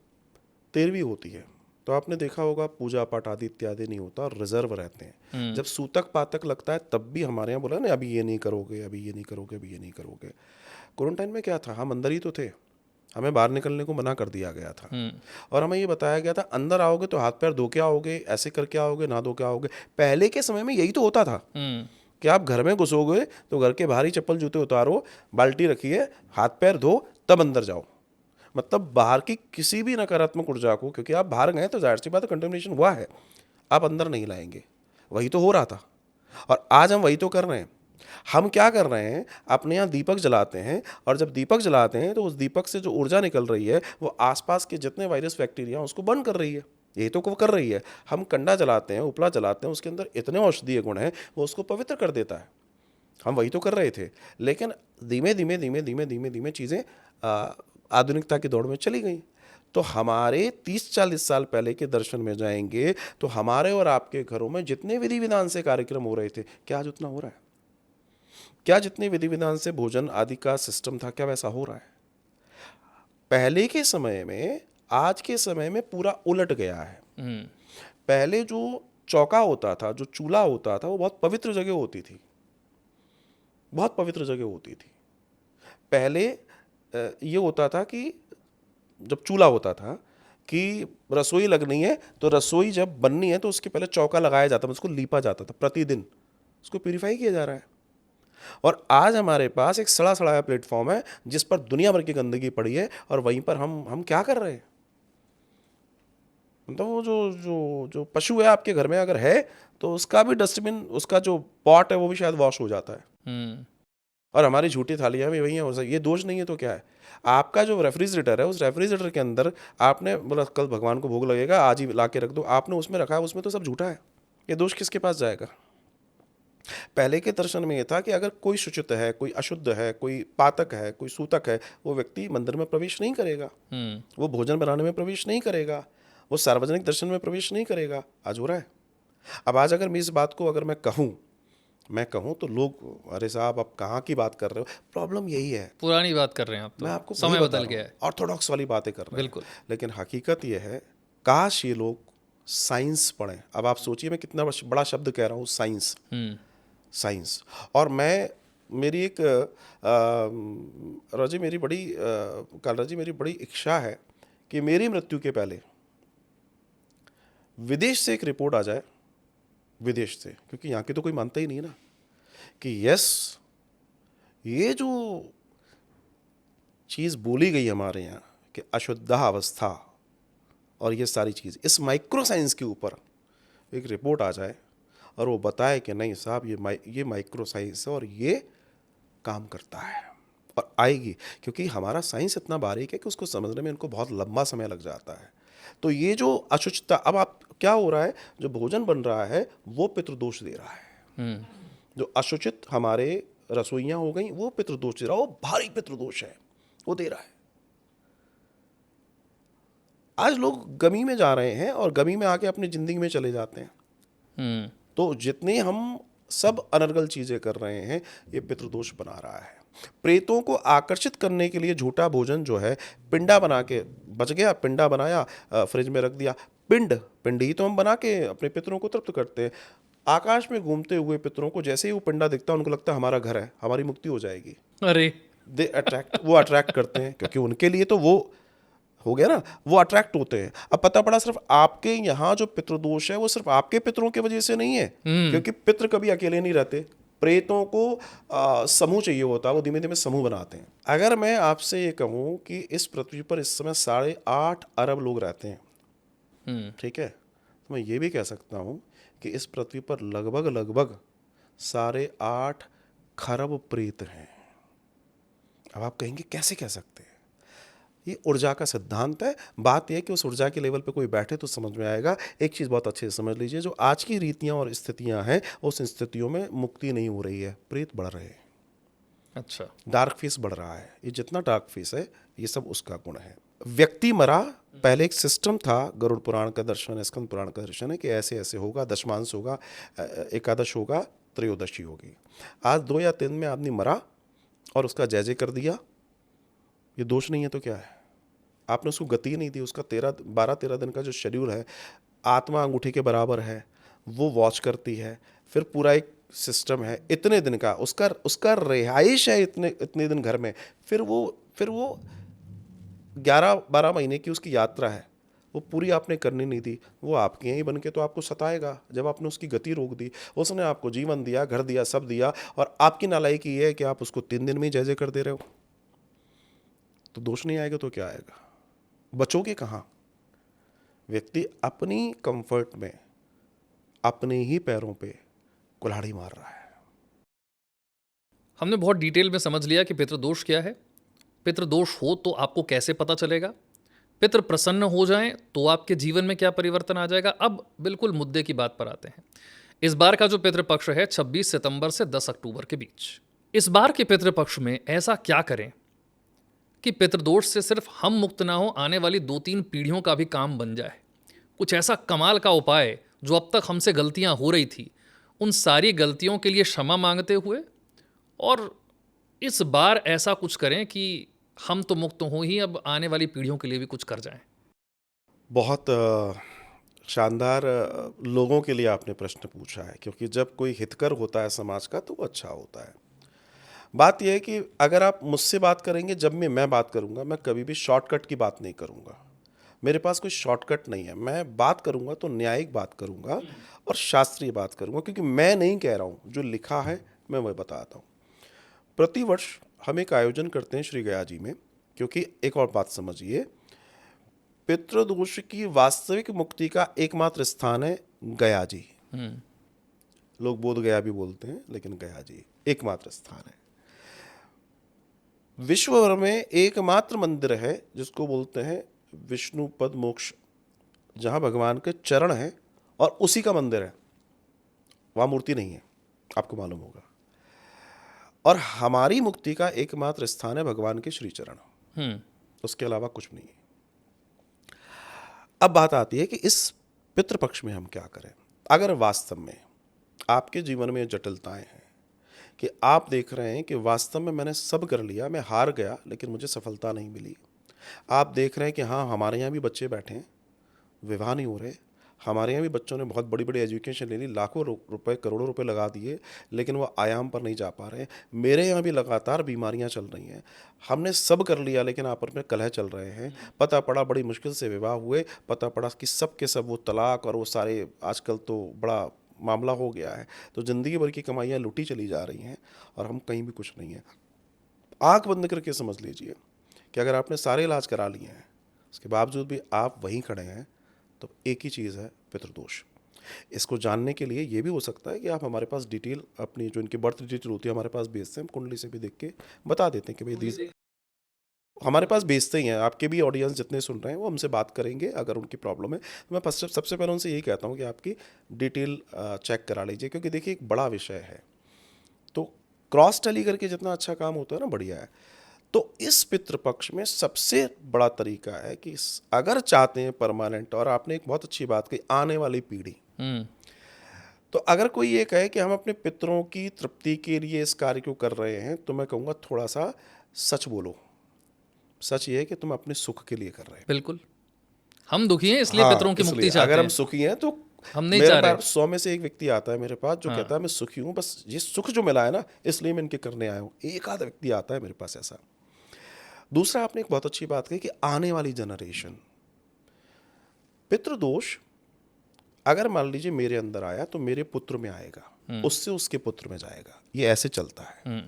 13वीं होती है तो आपने देखा होगा पूजा पाठ आदि इत्यादि नहीं होता और रिजर्व रहते हैं। जब सूतक पातक लगता है तब भी हमारे यहाँ बोला ना, अभी ये नहीं करोगे, अभी ये नहीं करोगे, अभी ये नहीं करोगे। क्वारंटाइन में क्या था, हम अंदर ही तो थे, हमें बाहर निकलने को मना कर दिया गया था। और हमें ये बताया गया था अंदर आओगे तो हाथ पैर धो के आओगे, ऐसे करके आओगे, ना धो के आओगे। पहले के समय में यही तो होता था कि आप घर में घुसोगे तो घर के बाहर ही चप्पल जूते उतारो, बाल्टी रखिए, हाथ पैर धो, तब अंदर जाओ। मतलब बाहर की किसी भी नकारात्मक ऊर्जा को, क्योंकि आप बाहर गए तो जाहिर सी बात है कंटेमिनेशन हुआ है, आप अंदर नहीं लाएंगे। वही तो हो रहा था और आज हम वही तो कर रहे हैं। हम क्या कर रहे हैं, अपने यहाँ दीपक जलाते हैं, और जब दीपक जलाते हैं तो उस दीपक से जो ऊर्जा निकल रही है वो आसपास के जितने वायरस बैक्टीरिया हैं उसको बंद कर रही है। ये तो वो कर रही है। हम कंडा जलाते हैं, उपला जलाते हैं, उसके अंदर इतने औषधीय गुण हैं, वो उसको पवित्र कर देता है। हम वही तो कर रहे थे। लेकिन धीमे धीमे धीमे धीमे धीमे धीमे चीज़ें आधुनिकता की दौड़ में चली गई। तो हमारे 30-40 साल पहले के दर्शन में जाएंगे तो हमारे और आपके घरों में जितने विधि विधान से कार्यक्रम हो रहे थे, क्या आज उतना हो रहा है? क्या जितने विधि विधान से भोजन आदि का सिस्टम था, क्या वैसा हो रहा है? पहले के समय में आज के समय में पूरा उलट गया है। पहले जो चौका होता था, जो चूल्हा होता था, वो बहुत पवित्र जगह होती थी, बहुत पवित्र जगह होती थी। पहले ये होता था कि जब चूल्हा होता था कि रसोई लगनी है तो रसोई जब बननी है तो उसके पहले चौका लगाया जाता था, उसको लीपा जाता था, प्रतिदिन उसको प्यूरिफाई किया जा रहा है। और आज हमारे पास एक सड़ा सड़ाया प्लेटफॉर्म है जिस पर दुनिया भर की गंदगी पड़ी है, और वहीं पर हम क्या कर रहे हैं? मतलब वो जो जो जो पशु है आपके घर में अगर है तो उसका भी डस्टबिन, उसका जो पॉट है वो भी शायद वॉश हो जाता है, और हमारी झूठी थालियाँ भी वही हैं। ये दोष नहीं है तो क्या है? आपका जो रेफ्रिजरेटर है, उस रेफ्रिजरेटर के अंदर आपने बोला कल भगवान को भोग लगेगा, आज ही ला के रख दो, आपने उसमें रखा है, उसमें तो सब झूठा है। ये दोष किसके पास जाएगा? पहले के दर्शन में ये था कि अगर कोई शुचित है, कोई अशुद्ध है, कोई पातक है, कोई सूतक है, वो व्यक्ति मंदिर में प्रवेश नहीं करेगा, वो भोजन बनाने में प्रवेश नहीं करेगा, वो सार्वजनिक दर्शन में प्रवेश नहीं करेगा। आज हो रहा है। अब आज अगर मैं इस बात को अगर मैं कहूँ तो लोग, अरे साहब आप कहाँ की बात कर रहे हो? प्रॉब्लम यही है। पुरानी बात कर रहे हैं आप मैं तो, आपको वही समय बता बदल रहा गया हूँ, है। ऑर्थोडॉक्स वाली बातें कर रहे हैं। बिल्कुल। लेकिन हकीकत ये है, काश ये लोग साइंस पढ़ें। अब आप सोचिए मैं कितना बड़ा शब्द कह रहा हूँ, साइंस। साइंस। और मैं, मेरी एक राजी मेरी बड़ी कालरा जी, मेरी बड़ी इच्छा है कि मेरी मृत्यु के पहले विदेश से एक रिपोर्ट आ जाए, विदेश से, क्योंकि यहाँ की तो कोई मानता ही नहीं ना, कि यस, ये जो चीज़ बोली गई हमारे यहाँ कि अशुद्धावस्था और ये सारी चीज़, इस माइक्रो साइंस के ऊपर एक रिपोर्ट आ जाए और वो बताए कि नहीं साहब ये माइक्रो साइंस है और ये काम करता है, और आएगी। क्योंकि हमारा साइंस इतना बारीक है कि उसको समझने में इनको बहुत लंबा समय लग जाता है। तो ये जो अशुचिता, अब आप क्या हो रहा है, जो भोजन बन रहा है वो पितृदोष दे रहा है। जो अशुचित हमारे रसोइयाँ हो गई वो पितृदोष दे रहा है, वो भारी पितृदोष है, वो दे रहा है। आज लोग गमी में जा रहे हैं और गमी में आके अपनी जिंदगी में चले जाते हैं। तो जितने हम सब अनर्गल चीजें कर रहे हैं, ये पितृदोष बना रहा है। प्रेतों को आकर्षित करने के लिए झूठा भोजन जो है, पिंडा बना के, बच गया पिंडा बनाया, फ्रिज में रख दिया, पिंड ही तो हम बना के अपने पितरों को तृप्त करते हैं। आकाश में घूमते हुए पितरों को जैसे ही वो पिंडा दिखता है उनको लगता है हमारा घर है, हमारी मुक्ति हो जाएगी। अरे वो अट्रैक्ट करते हैं, क्योंकि उनके लिए तो वो हो गया ना, वो अट्रैक्ट होते हैं। अब पता पड़ा सिर्फ आपके यहाँ जो पितृदोष है वो सिर्फ आपके पितरों की वजह से नहीं है, क्योंकि पितृ कभी अकेले नहीं रहते। प्रेतों को समूह चाहिए होता है, वो धीमे धीमे समूह बनाते हैं। अगर मैं आपसे ये कहूँ कि इस पृथ्वी पर इस समय 8.5 अरब लोग रहते हैं, ठीक है, तो मैं ये भी कह सकता हूँ कि इस पृथ्वी पर लगभग 8.5 खरब प्रेत हैं। अब आप कहेंगे कैसे कह सकते हैं? ये ऊर्जा का सिद्धांत है। बात यह है कि उस ऊर्जा के लेवल पे कोई बैठे तो समझ में आएगा। एक चीज़ बहुत अच्छे से समझ लीजिए, जो आज की रीतियां और स्थितियां हैं, उस स्थितियों में मुक्ति नहीं हो रही है, प्रेत बढ़ रहे हैं। अच्छा। डार्क फेस बढ़ रहा है। ये जितना डार्क फेस है ये सब उसका गुण है। व्यक्ति मरा, पहले एक सिस्टम था, गरुड़ पुराण का दर्शन है, स्कंद पुराण का दर्शन है कि ऐसे ऐसे होगा, दशमांश होगा, एकादश होगा, त्रयोदशी होगी। आज 2 या 3 में आदमी मरा और उसका जय जय कर दिया, ये दोष नहीं है तो क्या है? आपने उसको गति नहीं दी। उसका 12-13 दिन का जो शेड्यूल है, आत्मा अंगूठी के बराबर है, वो वॉच करती है। फिर पूरा एक सिस्टम है, इतने दिन का उसका रिहाइश है, इतने दिन घर में। फिर वो 11-12 महीने की उसकी यात्रा है, वो पूरी आपने करनी नहीं दी। वो आपके यहीं बन के तो आपको सताएगा जब आपने उसकी गति रोक दी। उसने आपको जीवन दिया, घर दिया, सब दिया, और आपकी नालायकी ये है कि आप उसको 3 दिन में ही जय जय कर दे रहे हो। तो दोष नहीं आएगा तो क्या आएगा? बचोगे कहाँ? व्यक्ति अपनी कंफर्ट में अपने ही पैरों पे कुल्हाड़ी मार रहा है। हमने बहुत डिटेल में समझ लिया कि पितृदोष क्या है, पितृदोष हो तो आपको कैसे पता चलेगा, पितृ प्रसन्न हो जाएं तो आपके जीवन में क्या परिवर्तन आ जाएगा। अब बिल्कुल मुद्दे की बात पर आते हैं। इस बार का जो पितृपक्ष है 26 सितंबर से 10 अक्टूबर के बीच। इस बार के पितृपक्ष में ऐसा क्या करें कि पितृदोष से सिर्फ हम मुक्त ना हो, आने वाली 2-3 पीढ़ियों का भी काम बन जाए। कुछ ऐसा कमाल का उपाय जो अब तक हमसे गलतियां हो रही थी, उन सारी गलतियों के लिए क्षमा मांगते हुए, और इस बार ऐसा कुछ करें कि हम तो मुक्त हो ही, अब आने वाली पीढ़ियों के लिए भी कुछ कर जाएं। बहुत शानदार लोगों के लिए आपने प्रश्न पूछा है, क्योंकि जब कोई हितकर होता है समाज का तो वो अच्छा होता है। बात यह है कि अगर आप मुझसे बात करेंगे, जब मैं बात करूंगा, मैं कभी भी शॉर्टकट की बात नहीं करूंगा। मेरे पास कोई शॉर्टकट नहीं है। मैं बात करूंगा तो न्यायिक बात करूंगा और शास्त्रीय बात करूंगा, क्योंकि मैं नहीं कह रहा हूं, जो लिखा है मैं वह बताता हूं। प्रतिवर्ष हम एक आयोजन करते हैं श्री गया जी में, क्योंकि एक और बात समझिए, पितृदोष की वास्तविक मुक्ति का एकमात्र स्थान है गया जी। लोग बोध गया भी बोलते हैं, लेकिन गया जी एकमात्र स्थान है। विश्व भर में एकमात्र मंदिर है जिसको बोलते हैं विष्णु पद मोक्ष, जहां भगवान के चरण हैं और उसी का मंदिर है, वहां मूर्ति नहीं है, आपको मालूम होगा। और हमारी मुक्ति का एकमात्र स्थान है भगवान के श्री चरण, उसके अलावा कुछ नहीं है। अब बात आती है कि इस पितृपक्ष में हम क्या करें। अगर वास्तव में आपके जीवन में जटिलताएं हैं कि आप देख रहे हैं कि वास्तव में मैंने सब कर लिया, मैं हार गया लेकिन मुझे सफलता नहीं मिली। आप देख रहे हैं कि हाँ, हमारे यहाँ भी बच्चे बैठे हैं, विवाह नहीं हो रहे, हमारे यहाँ भी बच्चों ने बहुत बड़ी बड़ी एजुकेशन ले ली, लाखों रुपए करोड़ों रुपए लगा दिए, लेकिन वो आयाम पर नहीं जा पा रहे हैं। मेरे यहाँ भी लगातार बीमारियाँ चल रही हैं, हमने सब कर लिया लेकिन आपस में कलह चल रहे हैं। पता पड़ा बड़ी मुश्किल से विवाह हुए, पता पड़ा कि सब के सब वो तलाक और वो सारे, आजकल तो बड़ा मामला हो गया है, तो ज़िंदगी भर की कमाइयाँ लुटी चली जा रही हैं और हम कहीं भी कुछ नहीं हैं। आँख बंद करके समझ लीजिए कि अगर आपने सारे इलाज करा लिए हैं, उसके बावजूद भी आप वहीं खड़े हैं, तो एक ही चीज़ है, पितृदोष। इसको जानने के लिए ये भी हो सकता है कि आप हमारे पास डिटेल, अपनी जो इनकी बर्थ डिटेल होती है हमारे पास भेजते हैं, हम कुंडली से भी देख के बता देते हैं कि भाई दीज हमारे पास भेजते ही हैं। आपके भी ऑडियंस जितने सुन रहे हैं वो हमसे बात करेंगे, अगर उनकी प्रॉब्लम है तो मैं सबसे पहले उनसे यही कहता हूँ कि आपकी डिटेल चेक करा लीजिए, क्योंकि देखिए एक बड़ा विषय है, तो क्रॉस टैली करके जितना अच्छा काम होता है ना, बढ़िया है। तो इस पितृपक्ष में सबसे बड़ा तरीका है कि अगर चाहते हैं परमानेंट, और आपने एक बहुत अच्छी बात कही, आने वाली पीढ़ी, तो अगर कोई ये कहे कि हम अपने पितरों की तृप्ति के लिए इस कार्य को कर रहे हैं, तो मैं कहूँगा थोड़ा सा सच बोलो। सच ये है कि तुम अपने सुख के लिए कर रहे हैं। बिल्कुल, हम दुखी हैं इसलिए पितरों की मुक्ति चाहते हैं। अगर हम सुखी हैं तो हम नहीं चाह रहे। 100 में से एक व्यक्ति आता है मेरे पास जो कहता है मैं सुखी हूँ, बस ये सुख जो मिला है ना इसलिए मैं इनके करने आया हूँ। एक आधा व्यक्ति आता है मेरे पास ऐसा। दूसरा, आपने एक बहुत अच्छी बात कही कि आने वाली जनरेशन, पितृदोष अगर मान लीजिए मेरे अंदर आया तो मेरे पुत्र में आएगा, उससे उसके पुत्र में जाएगा, ये ऐसे चलता है।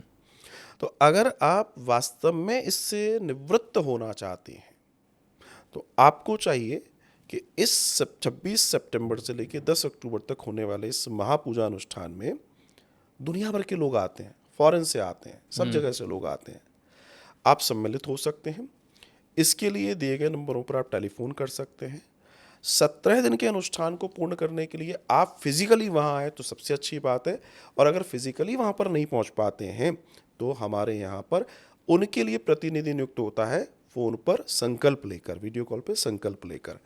तो अगर आप वास्तव में इससे निवृत्त होना चाहते हैं तो आपको चाहिए कि इस 26 सितंबर से लेकर 10 अक्टूबर तक होने वाले इस महापूजा अनुष्ठान में दुनिया भर के लोग आते हैं, फॉरेन से आते हैं, सब जगह से लोग आते हैं। आप सम्मिलित हो सकते हैं। इसके लिए दिए गए नंबरों पर आप टेलीफोन कर सकते हैं। 17 दिन के अनुष्ठान को पूर्ण करने के लिए आप फिजिकली वहाँ आए तो सबसे अच्छी बात है, और अगर फिजिकली वहाँ पर नहीं पहुँच पाते हैं तो हमारे यहाँ पर उनके लिए प्रतिनिधि नियुक्त होता है, फ़ोन पर संकल्प लेकर, वीडियो कॉल पर संकल्प लेकर,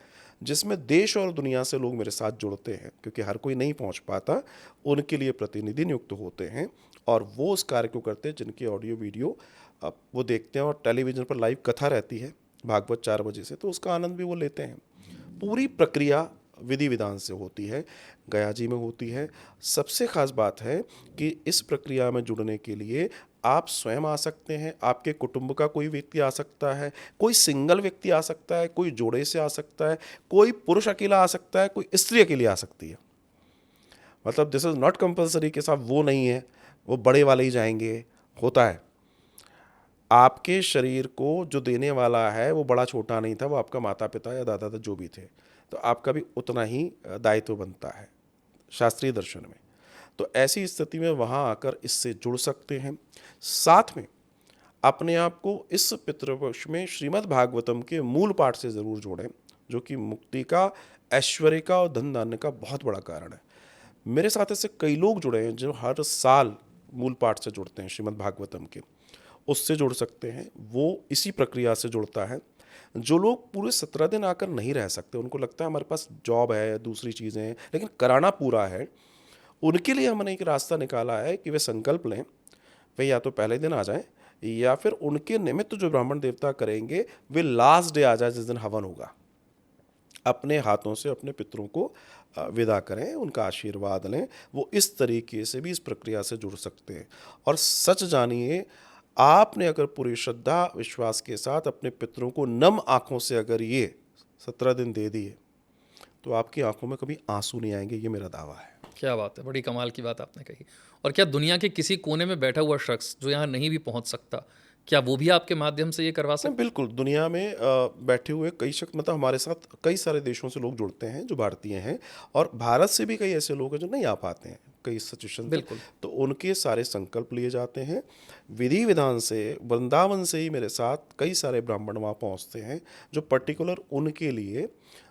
जिसमें देश और दुनिया से लोग मेरे साथ जुड़ते हैं, क्योंकि हर कोई नहीं पहुँच पाता। उनके लिए प्रतिनिधि नियुक्त होते हैं और वो उस कार्य को करते हैं जिनके ऑडियो वीडियो वो देखते हैं, और टेलीविज़न पर लाइव कथा रहती है भागवत 4 बजे से, तो उसका आनंद भी वो लेते हैं। पूरी प्रक्रिया विधि विधान से होती है, गया जी में होती है। सबसे खास बात है कि इस प्रक्रिया में जुड़ने के लिए आप स्वयं आ सकते हैं, आपके कुटुंब का कोई व्यक्ति आ सकता है, कोई सिंगल व्यक्ति आ सकता है, कोई जोड़े से आ सकता है, कोई पुरुष अकेला आ सकता है, कोई स्त्री अकेली आ सकती है। मतलब दिस इज़ नॉट कंपल्सरी कि साहब वो नहीं है, वो बड़े वाले ही जाएंगे, होता है। आपके शरीर को जो देने वाला है वो बड़ा छोटा नहीं था, वो आपका माता पिता या दादा जो भी थे, तो आपका भी उतना ही दायित्व बनता है शास्त्रीय दर्शन में। तो ऐसी स्थिति में वहाँ आकर इससे जुड़ सकते हैं। साथ में अपने आप को इस पितृपक्ष में श्रीमद् भागवतम के मूल पाठ से ज़रूर जोड़ें, जो कि मुक्ति का, ऐश्वर्य का और धन धान्य का बहुत बड़ा कारण है। मेरे साथ ऐसे कई लोग जुड़े हैं जो हर साल मूल पाठ से जुड़ते हैं, श्रीमद् भागवतम के, उससे जुड़ सकते हैं। वो इसी प्रक्रिया से जुड़ता है। जो लोग पूरे 17 दिन आकर नहीं रह सकते, उनको लगता है हमारे पास जॉब है या दूसरी चीज़ें हैं, लेकिन कराना पूरा है, उनके लिए हमने एक रास्ता निकाला है कि वे संकल्प लें। वे या तो पहले दिन आ जाएं, या फिर उनके निमित्त जो ब्राह्मण देवता करेंगे वे लास्ट डे आ जाए, जिस दिन हवन होगा। अपने हाथों से अपने पितरों को विदा करें, उनका आशीर्वाद लें। वो इस तरीके से भी इस प्रक्रिया से जुड़ सकते हैं। और सच जानिए, आपने अगर पूरी श्रद्धा विश्वास के साथ अपने पितरों को नम आँखों से अगर ये 17 दिन दे दिए, तो आपकी आंखों में कभी आंसू नहीं आएंगे, ये मेरा दावा है। क्या बात है, बड़ी कमाल की बात आपने कही। और क्या दुनिया के किसी कोने में बैठा हुआ शख्स जो यहाँ नहीं भी पहुँच सकता, क्या वो भी आपके माध्यम से ये करवा सकता? नहीं, बिल्कुल। दुनिया में बैठे हुए कई शख्स, मतलब हमारे साथ कई सारे देशों से लोग जुड़ते हैं जो भारतीय हैं, और भारत से भी कई ऐसे लोग हैं जो नहीं आ पाते हैं कई सिचुएशन से। बिल्कुल। तो उनके सारे संकल्प लिए जाते हैं विधि विधान से। वृंदावन से ही मेरे साथ कई सारे ब्राह्मण वहाँ पहुँचते हैं जो पर्टिकुलर उनके लिए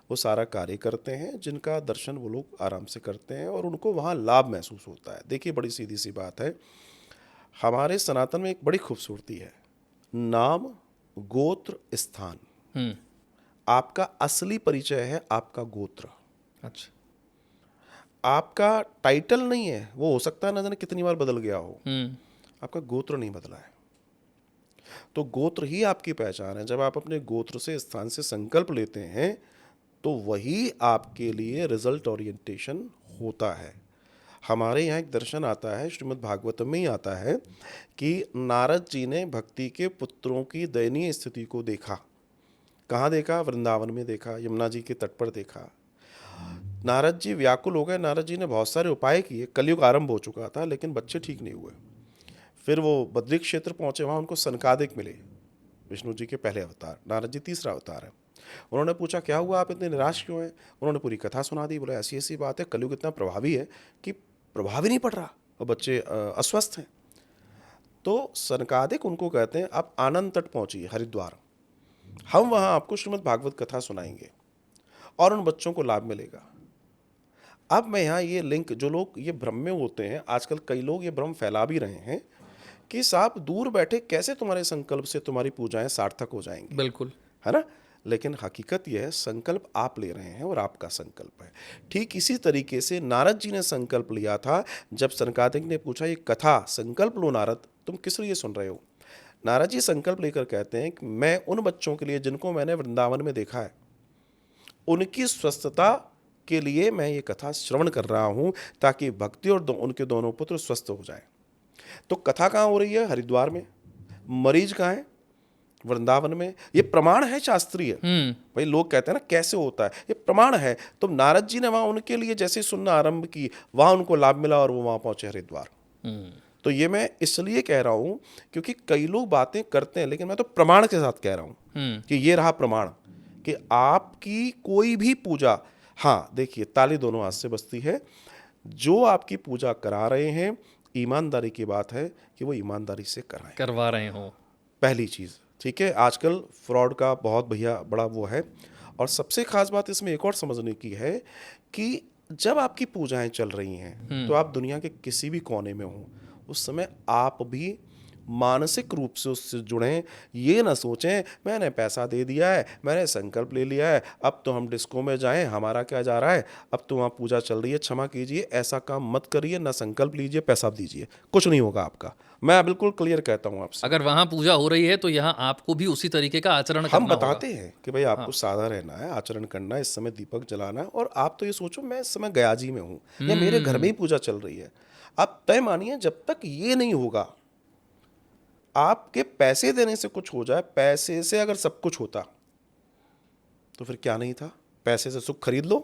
वो सारा कार्य करते हैं, जिनका दर्शन वो लोग आराम से करते हैं और उनको वहाँ लाभ महसूस होता है। देखिए, बड़ी सीधी सी बात है, हमारे सनातन में एक बड़ी खूबसूरती है, नाम, गोत्र, स्थान। हम्म। आपका असली परिचय है आपका गोत्र। अच्छा। आपका टाइटल नहीं है, वो हो सकता है ना जाने कितनी बार बदल गया हो, हम्म। आपका गोत्र नहीं बदला है। तो गोत्र ही आपकी पहचान है। जब आप अपने गोत्र से, स्थान से संकल्प लेते हैं, तो वही आपके लिए रिजल्ट ओरिएंटेशन होता है। हमारे यहाँ एक दर्शन आता है, श्रीमद् भागवतम में ही आता है, कि नारद जी ने भक्ति के पुत्रों की दयनीय स्थिति को देखा। कहाँ देखा? वृंदावन में देखा, यमुना जी के तट पर देखा। नारद जी व्याकुल हो गए। नारद जी ने बहुत सारे उपाय किए, कलयुग आरंभ हो चुका था, लेकिन बच्चे ठीक नहीं हुए। फिर वो बद्री क्षेत्र पहुँचे, वहाँ उनको सनकादिक मिले, विष्णु जी के पहले अवतार। नारद जी तीसरा अवतार है। उन्होंने पूछा, क्या हुआ, आप इतने निराश क्यों हैं? उन्होंने पूरी कथा सुना दी। बोला, ऐसी ऐसी बात है, कलयुग इतना प्रभावी है कि प्रभाव ही नहीं पड़ रहा और बच्चे अस्वस्थ हैं। तो सनकादिक उनको कहते हैं, आप आनंद तट पहुंचिए, हरिद्वार, हम वहां आपको श्रीमद् भागवत कथा सुनाएंगे और उन बच्चों को लाभ मिलेगा। अब मैं यहाँ ये लिंक, जो लोग ये भ्रम में होते हैं, आजकल कई लोग ये भ्रम फैला भी रहे हैं कि साहब दूर बैठे कैसे तुम्हारे संकल्प से तुम्हारी पूजाएं सार्थक हो जाएंगी, बिल्कुल। है ना? लेकिन हकीकत यह है, संकल्प आप ले रहे हैं और आपका संकल्प है। ठीक इसी तरीके से नारद जी ने संकल्प लिया था। जब सनकादिक ने पूछा, ये कथा संकल्प लो नारद, तुम किस लिए सुन रहे हो? नारद जी संकल्प लेकर कहते हैं कि मैं उन बच्चों के लिए जिनको मैंने वृंदावन में देखा है, उनकी स्वस्थता के लिए मैं ये कथा श्रवण कर रहा हूँ, ताकि भक्ति और उनके दोनों पुत्र स्वस्थ हो जाएं। तो कथा कहाँ हो रही है? हरिद्वार में। मरीज कहाँ है? वृंदावन में। ये प्रमाण है शास्त्रीय। भाई लोग कहते हैं ना कैसे होता है, ये प्रमाण है। तो नारद जी ने वहां उनके लिए जैसे सुनना आरंभ की, वहां उनको लाभ मिला और वो वहां पहुंचे हरिद्वार। तो ये मैं इसलिए कह रहा हूं क्योंकि कई लोग बातें करते हैं, लेकिन मैं तो प्रमाण के साथ कह रहा हूं कि ये रहा प्रमाण कि आपकी कोई भी पूजा, हाँ देखिए, ताली दोनों हाथ से बजती है। जो आपकी पूजा करा रहे हैं, ईमानदारी की बात है कि वो ईमानदारी से कराएं, करवा रहे हो, पहली चीज़। ठीक है, आजकल फ्रॉड का बहुत भैया बड़ा वो है। और सबसे खास बात इसमें एक और समझने की है कि जब आपकी पूजाएं चल रही हैं, तो आप दुनिया के किसी भी कोने में हो, उस समय आप भी मानसिक रूप से उससे जुड़ें। ये ना सोचें मैंने पैसा दे दिया है, मैंने संकल्प ले लिया है, अब तो हम डिस्को में जाएं, हमारा क्या जा रहा है, अब तो वहाँ पूजा चल रही है, क्षमा कीजिए, ऐसा काम मत करिए। ना संकल्प लीजिए, पैसा दीजिए, कुछ नहीं होगा आपका। मैं बिल्कुल क्लियर कहता हूँ आपसे। अगर वहां पूजा हो रही है तो यहाँ आपको भी उसी तरीके का आचरण करना हम होगा। बताते हैं कि भाई आपको सादा रहना है, आचरण करना है, इस समय दीपक जलाना है। और आप तो ये सोचो मैं इस समय गयाजी में हूँ या मेरे घर में ही पूजा चल रही है। आप तय मानिए, जब तक ये नहीं होगा, आपके पैसे देने से कुछ हो जाए, पैसे से अगर सब कुछ होता तो फिर क्या नहीं था? पैसे से सुख खरीद लो,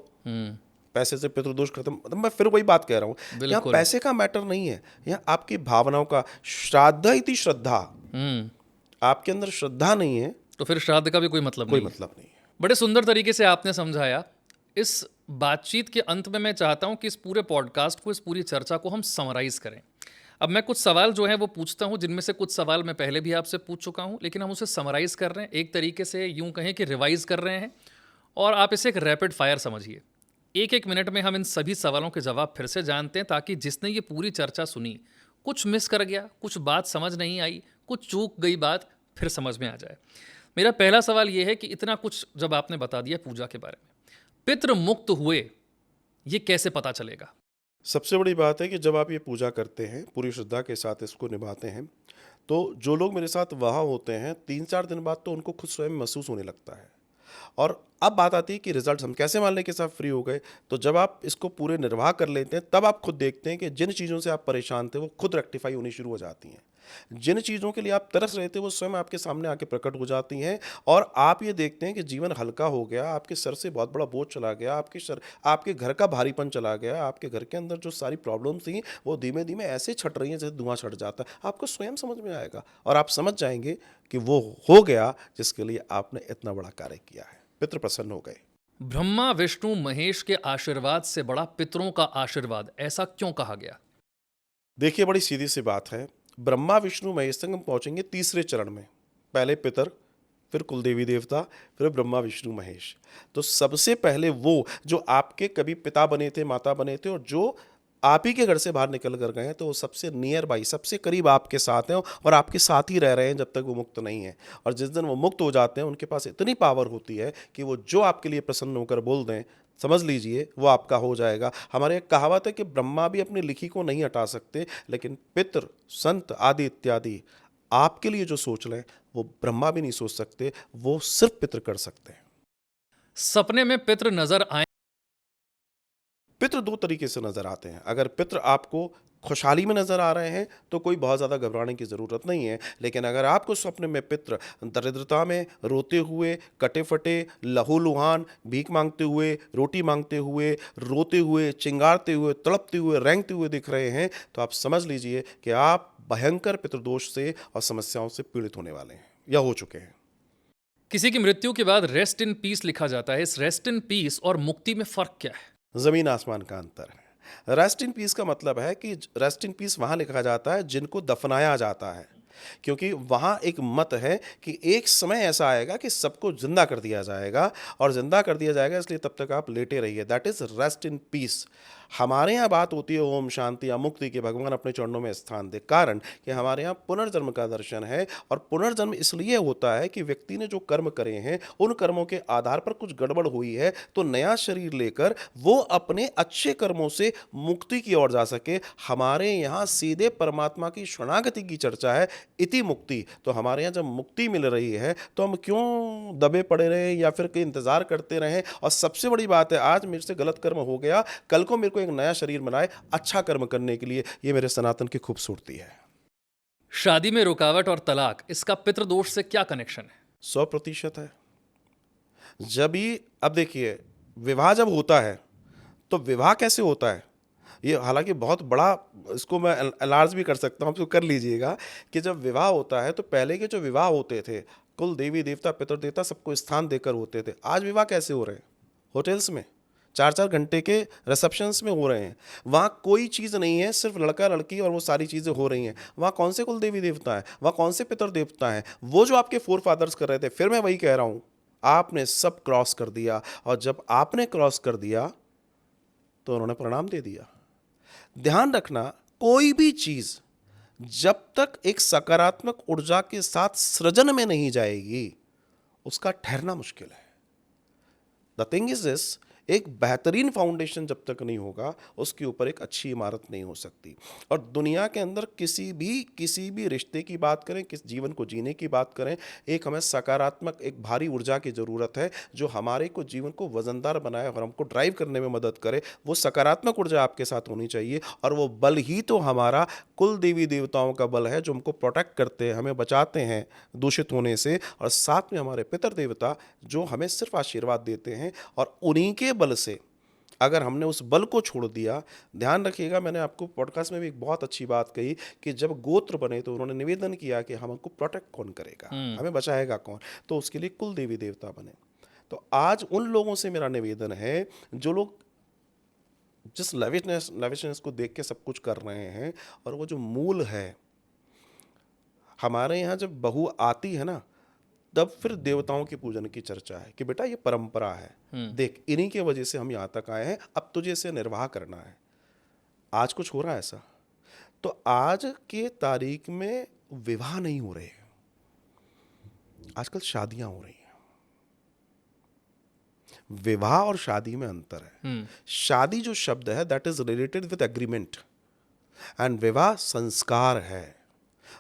पैसे से पितृदोष खत्म। मतलब मैं फिर वही बात कह रहा हूँ, यहाँ पैसे का मैटर नहीं है, यहाँ आपकी भावनाओं का। श्राद्धा इति श्रद्धा, आपके अंदर श्रद्धा नहीं है तो फिर श्राद्ध का भी कोई मतलब नहीं है। बड़े सुंदर तरीके से आपने समझाया। इस बातचीत के अंत में मैं चाहता हूं कि इस पूरे पॉडकास्ट को, इस पूरी चर्चा को हम समराइज करें। अब मैं कुछ सवाल जो है वो पूछता हूं, जिनमें से कुछ सवाल मैं पहले भी आपसे पूछ चुका हूं, लेकिन हम उसे समराइज कर रहे हैं, एक तरीके से यूं कहें कि रिवाइज कर रहे हैं। और आप इसे एक रैपिड फायर समझिए। एक एक मिनट में हम इन सभी सवालों के जवाब फिर से जानते हैं, ताकि जिसने ये पूरी चर्चा सुनी, कुछ मिस कर गया, कुछ बात समझ नहीं आई, कुछ चूक गई बात, फिर समझ में आ जाए। मेरा पहला सवाल ये है कि इतना कुछ जब आपने बता दिया पूजा के बारे में, पितृ मुक्त हुए ये कैसे पता चलेगा? सबसे बड़ी बात है कि जब आप ये पूजा करते हैं, पूरी श्रद्धा के साथ इसको निभाते हैं, तो जो लोग मेरे साथ वहाँ होते हैं, 3-4 दिन बाद तो उनको खुद स्वयं महसूस होने लगता है। और अब बात आती है कि रिजल्ट्स हम कैसे मान लें कि सब फ्री हो गए। तो जब आप इसको पूरे निर्वाह कर लेते हैं, तब आप खुद देखते हैं कि जिन चीज़ों से आप परेशान थे वो खुद रेक्टिफाई होनी शुरू हो जाती हैं। जिन चीज़ों के लिए आप तरस रहे थे वो स्वयं आपके सामने आके प्रकट हो जाती हैं, और आप ये देखते हैं कि जीवन हल्का हो गया, आपके सर से बहुत बड़ा बोझ चला गया, आपके घर का भारीपन चला गया, आपके घर के अंदर जो सारी प्रॉब्लम्स थी वो धीमे धीमे ऐसे छट रही हैं जैसे धुआं छट जाता है। आपको स्वयं समझ में आएगा और आप समझ जाएंगे कि वो हो गया जिसके लिए आपने इतना बड़ा कार्य किया है। पितृ प्रसन्न हो गए। ब्रह्मा विष्णु महेश के आशीर्वाद से बड़ा पितरों का आशीर्वाद, ऐसा क्यों कहा गया? देखिए, बड़ी सीधी सी बात है। ब्रह्मा विष्णु महेश तक हम पहुंचेंगे तीसरे चरण में। पहले पितर, फिर कुलदेवी देवता, फिर ब्रह्मा विष्णु महेश। तो सबसे पहले वो जो आपके कभी पिता बने थे, माता बने थे, और जो आप ही के घर से बाहर निकल कर गए हैं, तो वो सबसे नियर बाई, सबसे करीब आपके साथ हैं और आपके साथ ही रह रहे हैं जब तक वो मुक्त नहीं है। और जिस दिन वो मुक्त हो जाते हैं, उनके पास इतनी पावर होती है कि वो जो आपके लिए प्रसन्न होकर बोल दें, समझ लीजिए वो आपका हो जाएगा। हमारे एक कहावत है कि ब्रह्मा भी अपनी लिखी को नहीं हटा सकते, लेकिन पितृ, संत आदि इत्यादि आपके लिए जो सोच लें वो ब्रह्मा भी नहीं सोच सकते, वो सिर्फ पितृ कर सकते हैं। सपने में पितृ नजर आए? पितृ दो तरीके से नजर आते हैं। अगर पितृ आपको खुशहाली में नजर आ रहे हैं तो कोई बहुत ज़्यादा घबराने की ज़रूरत नहीं है, लेकिन अगर आपको स्वप्न में पितृ दरिद्रता में रोते हुए, कटे फटे, लहूलुहान, भीख मांगते हुए, रोटी मांगते हुए, रोते हुए, चिंगारते हुए, तड़पते हुए, रेंगते हुए दिख रहे हैं, तो आप समझ लीजिए कि आप भयंकर पितृदोष से और समस्याओं से पीड़ित होने वाले हैं या हो चुके हैं। किसी की मृत्यु के बाद रेस्ट इन पीस लिखा जाता है, इस रेस्ट इन पीस और मुक्ति में फर्क क्या है? जमीन आसमान का अंतर है। रेस्ट इन पीस का मतलब है कि रेस्ट इन पीस वहां लिखा जाता है जिनको दफनाया जाता है, क्योंकि वहां एक मत है कि एक समय ऐसा आएगा कि सबको जिंदा कर दिया जाएगा, और जिंदा कर दिया जाएगा इसलिए तब तक आप लेटे रहिए। That is rest in peace. हमारे यहाँ बात होती है ओम शांति या मुक्ति के, भगवान अपने चरणों में स्थान दे, कारण कि हमारे यहाँ पुनर्जन्म का दर्शन है। और पुनर्जन्म इसलिए होता है कि व्यक्ति ने जो कर्म करे हैं, उन कर्मों के आधार पर कुछ गड़बड़ हुई है, तो नया शरीर लेकर वो अपने अच्छे कर्मों से मुक्ति की ओर जा सके। हमारे यहाँ सीधे परमात्मा की शरणागति की चर्चा है, इति मुक्ति। तो हमारे यहाँ जब मुक्ति मिल रही है तो हम क्यों दबे पड़े रहें या फिर कहीं इंतजार करते रहें। और सबसे बड़ी बात है, आज मेरे से गलत कर्म हो गया, कल को मेरे को एक नया शरीर बनाए अच्छा कर्म करने के लिए। ये मेरे सनातन की खूबसूरती है। शादी में रुकावट और तलाक, इसका पितृदोष से क्या कनेक्शन है? 100% है। जब ही, अब देखिए, विवाह जब होता है तो विवाह कैसे होता है, ये हालांकि बहुत बड़ा, इसको मैं एलार्ज भी कर सकता हूँ, आप इसको कर लीजिएगा कि जब विवाह होता है तो पहले के जो विवाह होते थे, कुल देवी देवता पितर देवता सबको स्थान देकर होते थे। आज विवाह कैसे हो रहे हैं? होटल्स में 4-4 घंटे के रिसेप्शंस में हो रहे हैं। वहाँ कोई चीज़ नहीं है, सिर्फ लड़का लड़की और वो सारी चीज़ें हो रही हैं। वहाँ कौन से कुल देवी देवता हैं, वहाँ कौन से पितर देवता हैं? वो जो आपके फोर फादर्स कर रहे थे। फिर मैं वही कह रहा हूँ, आपने सब क्रॉस कर दिया, और जब आपने क्रॉस कर दिया तो उन्होंने प्रणाम दे दिया। ध्यान रखना, कोई भी चीज जब तक एक सकारात्मक ऊर्जा के साथ सृजन में नहीं जाएगी, उसका ठहरना मुश्किल है। द थिंग इज दिस, एक बेहतरीन फाउंडेशन जब तक नहीं होगा, उसके ऊपर एक अच्छी इमारत नहीं हो सकती। और दुनिया के अंदर किसी भी रिश्ते की बात करें, किस जीवन को जीने की बात करें, एक हमें सकारात्मक, एक भारी ऊर्जा की ज़रूरत है जो हमारे को जीवन को वजनदार बनाए और हमको ड्राइव करने में मदद करे। वो सकारात्मक ऊर्जा आपके साथ होनी चाहिए, और वो बल ही तो हमारा कुल देवी देवताओं का बल है, जो हमको प्रोटेक्ट करते हैं, हमें बचाते हैं दूषित होने से। और साथ में हमारे पितर देवता जो हमें सिर्फ आशीर्वाद देते हैं, और उन्हीं के बल से अगर हमने उस बल को छोड़ दिया। ध्यान रखिएगा, मैंने आपको पॉडकास्ट में भी एक बहुत अच्छी बात कही कि जब गोत्र बने तो उन्होंने निवेदन किया कि हमको प्रोटेक्ट कौन करेगा, हमें बचाएगा कौन, तो उसके लिए कुल देवी देवता बने। तो आज उन लोगों से मेरा निवेदन है जो लोग जिस लविशनेस को देख के सब कुछ कर रहे हैं, और वो जो मूल है, हमारे यहाँ जब बहू आती है ना, तब फिर देवताओं के पूजन की चर्चा है कि बेटा ये परंपरा है, देख इन्हीं की वजह से हम यहाँ तक आए हैं, अब तुझे इसे निर्वाह करना है। आज कुछ हो रहा है ऐसा? तो आज के तारीख में विवाह नहीं हो रहे हैं, आजकल शादियां हो रही हैं। विवाह और शादी में अंतर है। शादी जो शब्द है that is related with agreement, and विवाह संस्कार है,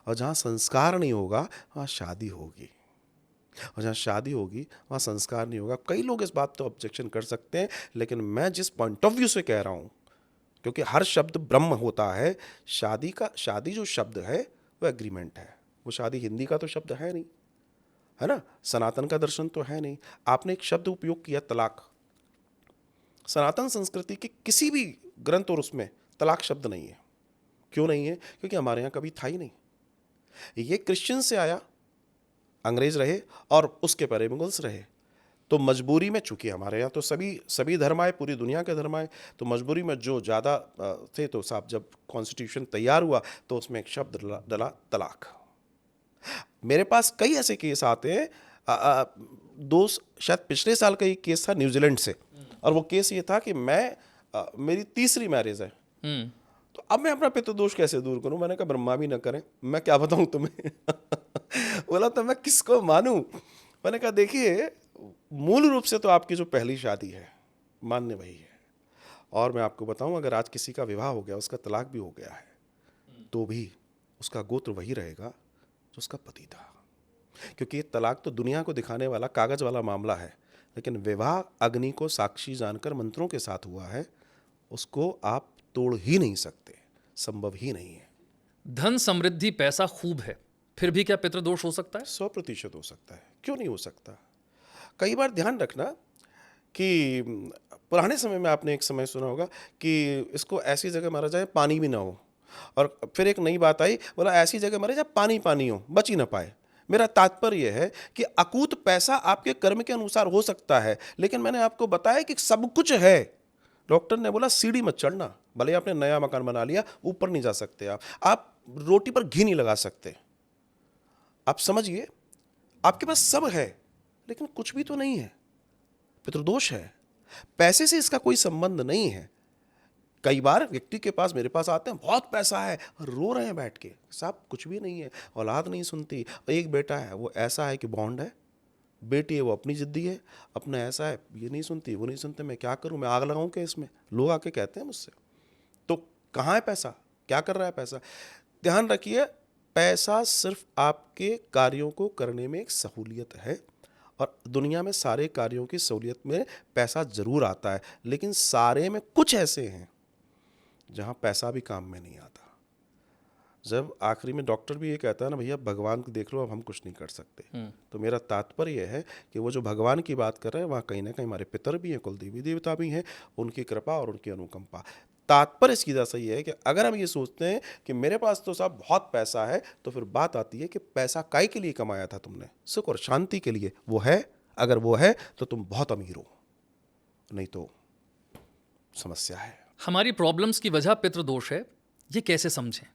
और जहां संस्कार नहीं होगा वहां शादी होगी, और जहाँ शादी होगी वहाँ संस्कार नहीं होगा। कई लोग इस बात तो ऑब्जेक्शन कर सकते हैं, लेकिन मैं जिस पॉइंट ऑफ व्यू से कह रहा हूँ, क्योंकि हर शब्द ब्रह्म होता है, शादी जो शब्द है वो एग्रीमेंट है। वो शादी हिंदी का तो शब्द है नहीं, है ना, सनातन का दर्शन तो है नहीं। आपने एक शब्द उपयोग किया तलाक, सनातन संस्कृति के किसी भी ग्रंथ और उसमें तलाक शब्द नहीं है। क्यों नहीं है? क्योंकि हमारे यहाँ कभी था ही नहीं। ये क्रिश्चियन से आया, अंग्रेज रहे और उसके पहले मुगल्स रहे, तो मजबूरी में, चूंकि हमारे यहाँ तो सभी धर्म आए, पूरी दुनिया के धर्म आए, तो मजबूरी में जो ज़्यादा थे, तो साहब जब कॉन्स्टिट्यूशन तैयार हुआ तो उसमें एक शब्द डला तलाक। मेरे पास कई ऐसे केस आते हैं, शायद पिछले साल का एक केस था न्यूजीलैंड से, और वो केस ये था कि मेरी तीसरी मैरिज है, तो अब मैं अपना पितृदोष कैसे दूर करूं? मैंने कहा ब्रह्मा भी ना करें, मैं क्या बताऊं तुम्हें। बोला तो मैं किसको मानूं? मैंने कहा देखिए, मूल रूप से तो आपकी जो पहली शादी है मान्य वही है, और मैं आपको बताऊं, अगर आज किसी का विवाह हो गया, उसका तलाक भी हो गया है, तो भी उसका गोत्र वही रहेगा जो उसका पति था, क्योंकि ये तलाक तो दुनिया को दिखाने वाला कागज वाला मामला है, लेकिन विवाह अग्नि को साक्षी जानकर मंत्रों के साथ हुआ है, उसको आप तोड़ ही नहीं सकते, संभव ही नहीं है। धन समृद्धि पैसा खूब है, फिर भी क्या पितृदोष हो सकता है? 100% हो सकता है, क्यों नहीं हो सकता। कई बार ध्यान रखना कि पुराने समय में आपने एक समय सुना होगा कि इसको ऐसी जगह मारा जाए पानी भी ना हो, और फिर एक नई बात आई, बोला ऐसी जगह मारे जहाँ पानी पानी हो, बच ही ना पाए। मेरा तात्पर्य है कि अकूत पैसा आपके कर्म के अनुसार हो सकता है, लेकिन मैंने आपको बताया कि सब कुछ है। डॉक्टर ने बोला सीढ़ी मत चढ़ना, भले आपने नया मकान बना लिया, ऊपर नहीं जा सकते आप रोटी पर घी नहीं लगा सकते। आप समझिए, आपके पास सब है लेकिन कुछ भी तो नहीं है, पितृदोष है। पैसे से इसका कोई संबंध नहीं है। कई बार व्यक्ति के पास, मेरे पास आते हैं, बहुत पैसा है, रो रहे हैं बैठ के, साहब कुछ भी नहीं है, औलाद नहीं सुनती, एक बेटा है वो ऐसा है कि बॉन्ड है, बेटी है वो अपनी जिद्दी है, अपना ऐसा है, ये नहीं सुनती वो नहीं सुनते, मैं क्या करूं, मैं आग लगाऊं क्या इसमें? लोग आके कहते हैं मुझसे। तो कहाँ है पैसा? क्या कर रहा है पैसा? ध्यान रखिए, पैसा सिर्फ आपके कार्यों को करने में एक सहूलियत है, और दुनिया में सारे कार्यों की सहूलियत में पैसा जरूर आता है, लेकिन सारे में कुछ ऐसे हैं जहां पैसा भी काम में नहीं आता। जब आखिरी में डॉक्टर भी ये कहता है ना, भैया भगवान को देख लो, अब हम कुछ नहीं कर सकते, तो मेरा तात्पर्य यह है कि वो जो भगवान की बात कर रहे हैं, वहाँ कहीं ना कहीं हमारे पितर भी हैं, कुल देवी देवता भी हैं, उनकी कृपा और उनकी अनुकंपा। तात्पर्य सीधा सही है कि अगर हम ये सोचते हैं कि मेरे पास तो साहब बहुत पैसा है, तो फिर बात आती है कि पैसा काय के लिए कमाया था तुमने? सुख और शांति के लिए। वो है? अगर वो है तो तुम बहुत अमीर हो, नहीं तो समस्या है। हमारी प्रॉब्लम्स की वजह पितृदोष है, ये कैसे समझें?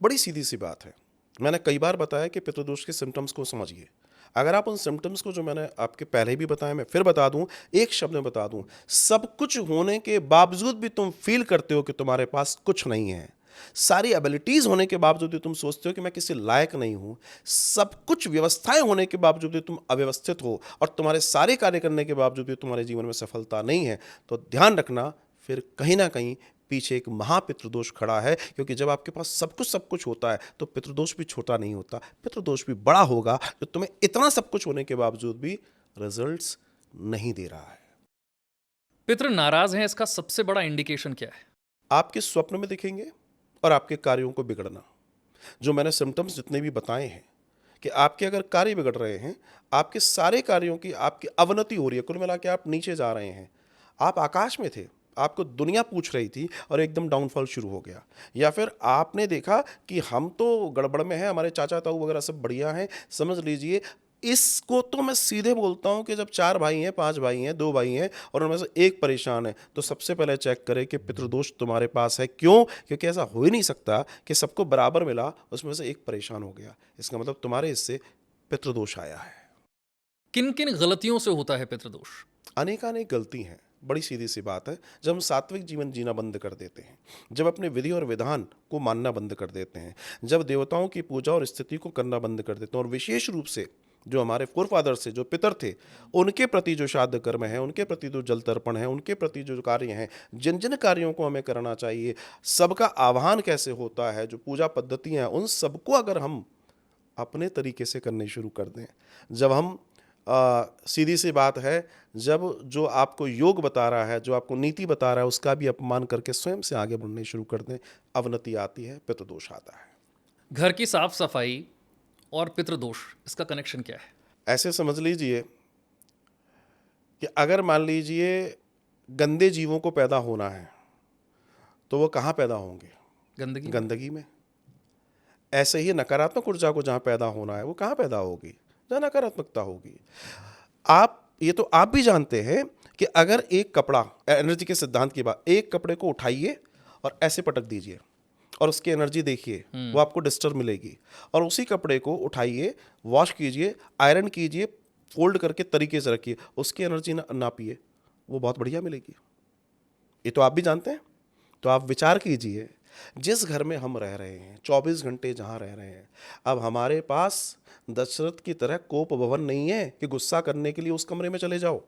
बड़ी सीधी सी बात है। मैंने कई बार बताया कि पितृदोष के सिम्टम्स को समझिए। अगर आप उन सिम्टम्स को, जो मैंने आपके पहले भी बताया, मैं फिर बता दूं, एक शब्द में बता दूं, सब कुछ होने के बावजूद भी तुम फील करते हो कि तुम्हारे पास कुछ नहीं है, सारी एबिलिटीज होने के बावजूद भी तुम सोचते हो कि मैं किसी लायक नहीं हूं, सब कुछ व्यवस्थाएं होने के बावजूद भी तुम अव्यवस्थित हो, और तुम्हारे सारे कार्य करने के बावजूद भी तुम्हारे जीवन में सफलता नहीं है, तो ध्यान रखना, फिर कहीं ना कहीं पीछे एक महापितृदोष खड़ा है। क्योंकि जब आपके पास सब कुछ होता है तो पितृदोष भी छोटा नहीं होता, पितृदोष भी बड़ा होगा, जो तुम्हें इतना सब कुछ होने के बावजूद भी रिजल्ट्स नहीं दे रहा है। पितृ नाराज हैं, इसका सबसे बड़ा इंडिकेशन क्या है? आपके स्वप्न में दिखेंगे और आपके कार्यों को बिगड़ना। जो मैंने सिम्टम्स जितने भी बताए हैं कि आपके अगर कार्य बिगड़ रहे हैं, आपके सारे कार्यों की आपकी अवनति हो रही है, कुल मिला के आप नीचे जा रहे हैं। आप आकाश में थे, आपको दुनिया पूछ रही थी और एकदम डाउनफॉल शुरू हो गया, या फिर आपने देखा कि हम तो गड़बड़ में हैं, हमारे चाचा ताऊ वगैरह सब बढ़िया हैं, समझ लीजिए इसको तो मैं सीधे बोलता हूँ कि जब 4 भाई हैं, 5 भाई हैं, 2 भाई हैं और उनमें से एक परेशान है, तो सबसे पहले चेक करें कि पितृदोष तुम्हारे पास है। क्यों? क्योंकि ऐसा हो ही नहीं सकता कि सबको बराबर मिला, उसमें से एक परेशान हो गया। इसका मतलब तुम्हारे हिस्से पितृदोष आया है। किन किन गलतियों से होता है पितृदोष? अनेकानेक गलती हैं। बड़ी सीधी सी बात है, जब हम सात्विक जीवन जीना बंद कर देते हैं, जब अपने विधि और विधान को मानना बंद कर देते हैं, जब देवताओं की पूजा और स्थिति को करना बंद कर देते हैं, और विशेष रूप से जो हमारे फोरफादर से जो पितर थे, उनके प्रति जो श्राद्ध कर्म है, उनके प्रति जो जल तर्पण है, उनके प्रति जो कार्य हैं, जिन जिन कार्यों को हमें करना चाहिए, सबका आह्वान कैसे होता है, जो पूजा पद्धतियाँ हैं, उन सबको अगर हम अपने तरीके से करने शुरू कर दें, जब हम सीधी सी बात है, जब जो आपको योग बता रहा है, जो आपको नीति बता रहा है, उसका भी अपमान करके स्वयं से आगे बढ़ने शुरू कर दें, अवनति आती है, पितृदोष आता है। घर की साफ सफाई और पितृदोष, इसका कनेक्शन क्या है? ऐसे समझ लीजिए कि अगर मान लीजिए गंदे जीवों को पैदा होना है, तो वो कहाँ पैदा होंगे? गंदगी में? गंदगी में। ऐसे ही नकारात्मक ऊर्जा को जहाँ पैदा होना है, वो कहाँ पैदा होगी? जहाँ नकारात्मकता होगी। ये तो आप भी जानते हैं कि अगर एक कपड़ा, एनर्जी के सिद्धांत की बात, एक कपड़े को उठाइए और ऐसे पटक दीजिए और उसकी एनर्जी देखिए, वो आपको डिस्टर्ब मिलेगी। और उसी कपड़े को उठाइए, वॉश कीजिए, आयरन कीजिए, फोल्ड करके तरीके से रखिए, उसकी एनर्जी नापिए, वो बहुत बढ़िया मिलेगी। ये तो आप भी जानते हैं। तो आप विचार कीजिए, जिस घर में हम रह रहे हैं, 24 घंटे जहाँ रह रहे हैं, अब हमारे पास दशरथ की तरह कोप भवन नहीं है कि गुस्सा करने के लिए उस कमरे में चले जाओ।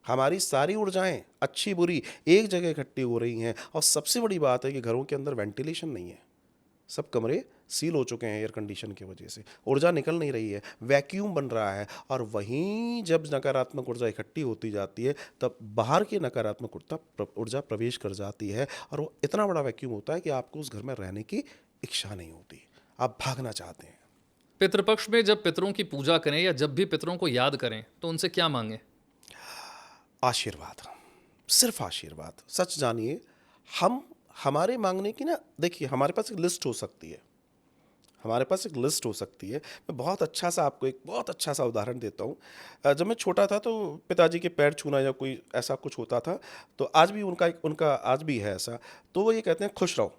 हमारी सारी ऊर्जाएं अच्छी बुरी एक जगह इकट्ठी हो रही हैं, और सबसे बड़ी बात है कि घरों के अंदर वेंटिलेशन नहीं है। सब कमरे सील हो चुके हैं एयर कंडीशन की वजह से, ऊर्जा निकल नहीं रही है, वैक्यूम बन रहा है। और वहीं जब नकारात्मक ऊर्जा इकट्ठी होती जाती है, तब बाहर की नकारात्मक ऊर्जा प्रवेश कर जाती है, और वो इतना बड़ा वैक्यूम होता है कि आपको उस घर में रहने की इच्छा नहीं होती, आप भागना चाहते हैं। पितृपक्ष में जब पितरों की पूजा करें या जब भी पितरों को याद करें, तो उनसे क्या मांगें? आशीर्वाद, सिर्फ आशीर्वाद। सच जानिए, हमारे मांगने की ना, देखिए हमारे पास एक लिस्ट हो सकती है, हमारे पास एक लिस्ट हो सकती है। मैं बहुत अच्छा सा आपको एक बहुत अच्छा सा उदाहरण देता हूँ। जब मैं छोटा था तो पिताजी के पैर छूना या कोई ऐसा कुछ होता था, तो आज भी उनका आज भी है ऐसा, तो वो ये कहते हैं खुश रहो।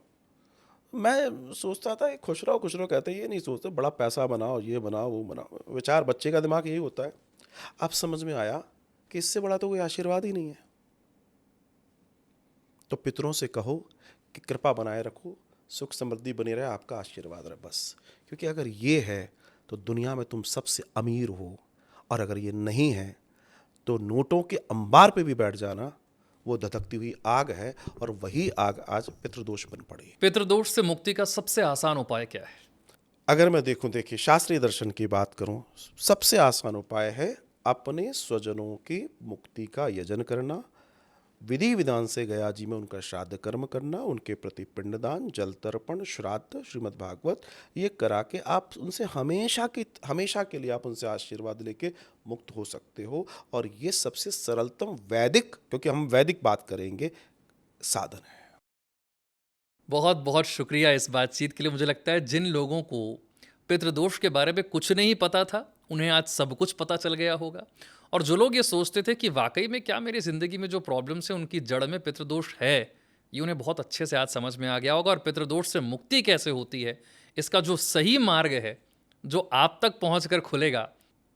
मैं सोचता था, ये खुश रहो खुश रहो कहते हैं, ये नहीं सोचते बड़ा पैसा बनाओ, ये बनाओ वो बनाओ। विचार, बच्चे का दिमाग यही होता है। अब समझ में आया कि इससे बड़ा तो कोई आशीर्वाद ही नहीं है। तो पितरों से कहो कि कृपा बनाए रखो, सुख समृद्धि बनी रहे, आपका आशीर्वाद रहे, बस। क्योंकि अगर ये है तो दुनिया में तुम सबसे अमीर हो, और अगर ये नहीं है तो नोटों के अंबार पे भी बैठ जाना, वो धधकती हुई आग है, और वही आग आज पितृदोष बन पड़ी। पितृदोष से मुक्ति का सबसे आसान उपाय क्या है? अगर मैं देखूं, देखिए शास्त्रीय दर्शन की बात करूं, सबसे आसान उपाय है अपने स्वजनों की मुक्ति का यजन करना, विधि विधान से गया जी में उनका श्राद्ध कर्म करना, उनके प्रति पिंडदान, जल तर्पण, श्राद्ध, श्रीमद् भागवत, ये करा के आप उनसे हमेशा के लिए आप उनसे आशीर्वाद लेके मुक्त हो सकते हो। और ये सबसे सरलतम वैदिक, क्योंकि हम वैदिक बात करेंगे, साधन है। बहुत बहुत शुक्रिया इस बातचीत के लिए। मुझे लगता है जिन लोगों को पितृदोष के बारे में कुछ नहीं पता था, उन्हें आज सब कुछ पता चल गया होगा। और जो लोग ये सोचते थे कि वाकई में क्या मेरी ज़िंदगी में जो प्रॉब्लम्स हैं उनकी जड़ में पितृदोष है, ये उन्हें बहुत अच्छे से आज समझ में आ गया होगा। और पितृदोष से मुक्ति कैसे होती है, इसका जो सही मार्ग है, जो आप तक पहुँच कर खुलेगा।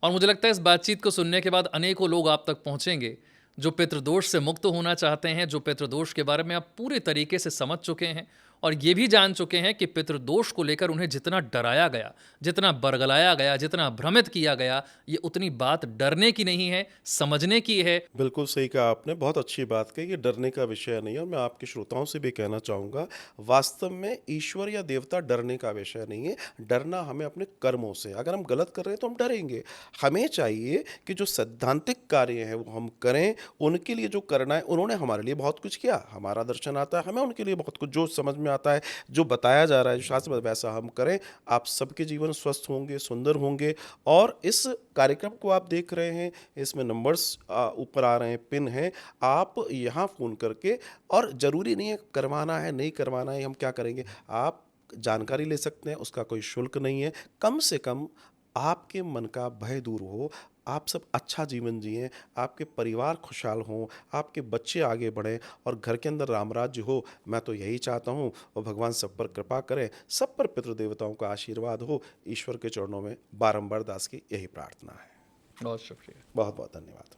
और मुझे लगता है इस बातचीत को सुनने के बाद अनेकों लोग आप तक पहुँचेंगे जो पितृदोष से मुक्त होना चाहते हैं, जो पितृदोष के बारे में आप पूरे तरीके से समझ चुके हैं और ये भी जान चुके हैं कि पितृदोष को लेकर उन्हें जितना डराया गया, जितना बरगलाया गया, जितना भ्रमित किया गया, ये उतनी बात डरने की नहीं है, समझने की है। बिल्कुल सही कहा आपने, बहुत अच्छी बात कही। ये डरने का विषय नहीं है, और मैं आपके श्रोताओं से भी कहना चाहूँगा, वास्तव में ईश्वर या देवता डरने का विषय नहीं है। डरना हमें अपने कर्मों से, अगर हम गलत कर रहे हैं तो हम डरेंगे। हमें चाहिए कि जो सैद्धांतिक कार्य है वो हम करें, उनके लिए जो करना है, उन्होंने हमारे लिए बहुत कुछ किया, हमारा दर्शन आता है, हमें उनके लिए बहुत कुछ, जो समझ में आता है, जो बताया जा रहा है, जो शास्त्र में, वैसा हम करें। आप सबके जीवन स्वस्थ होंगे, सुंदर होंगे। और इस कार्यक्रम को आप देख रहे हैं, इसमें नंबर्स ऊपर आ रहे हैं, पिन है, आप यहाँ फ़ोन करके, और ज़रूरी नहीं है करवाना है नहीं करवाना है, हम क्या करेंगे, आप जानकारी ले सकते हैं, उसका कोई शुल्क नहीं है। कम से कम आपके मन का भय दूर हो, आप सब अच्छा जीवन जिएँ, आपके परिवार खुशहाल हों, आपके बच्चे आगे बढ़ें और घर के अंदर राम राज्य हो। मैं तो यही चाहता हूँ और भगवान सब पर कृपा करें, सब पर पितृदेवताओं का आशीर्वाद हो। ईश्वर के चरणों में बारंबार दास की यही प्रार्थना है। बहुत शुक्रिया। बहुत-बहुत धन्यवाद।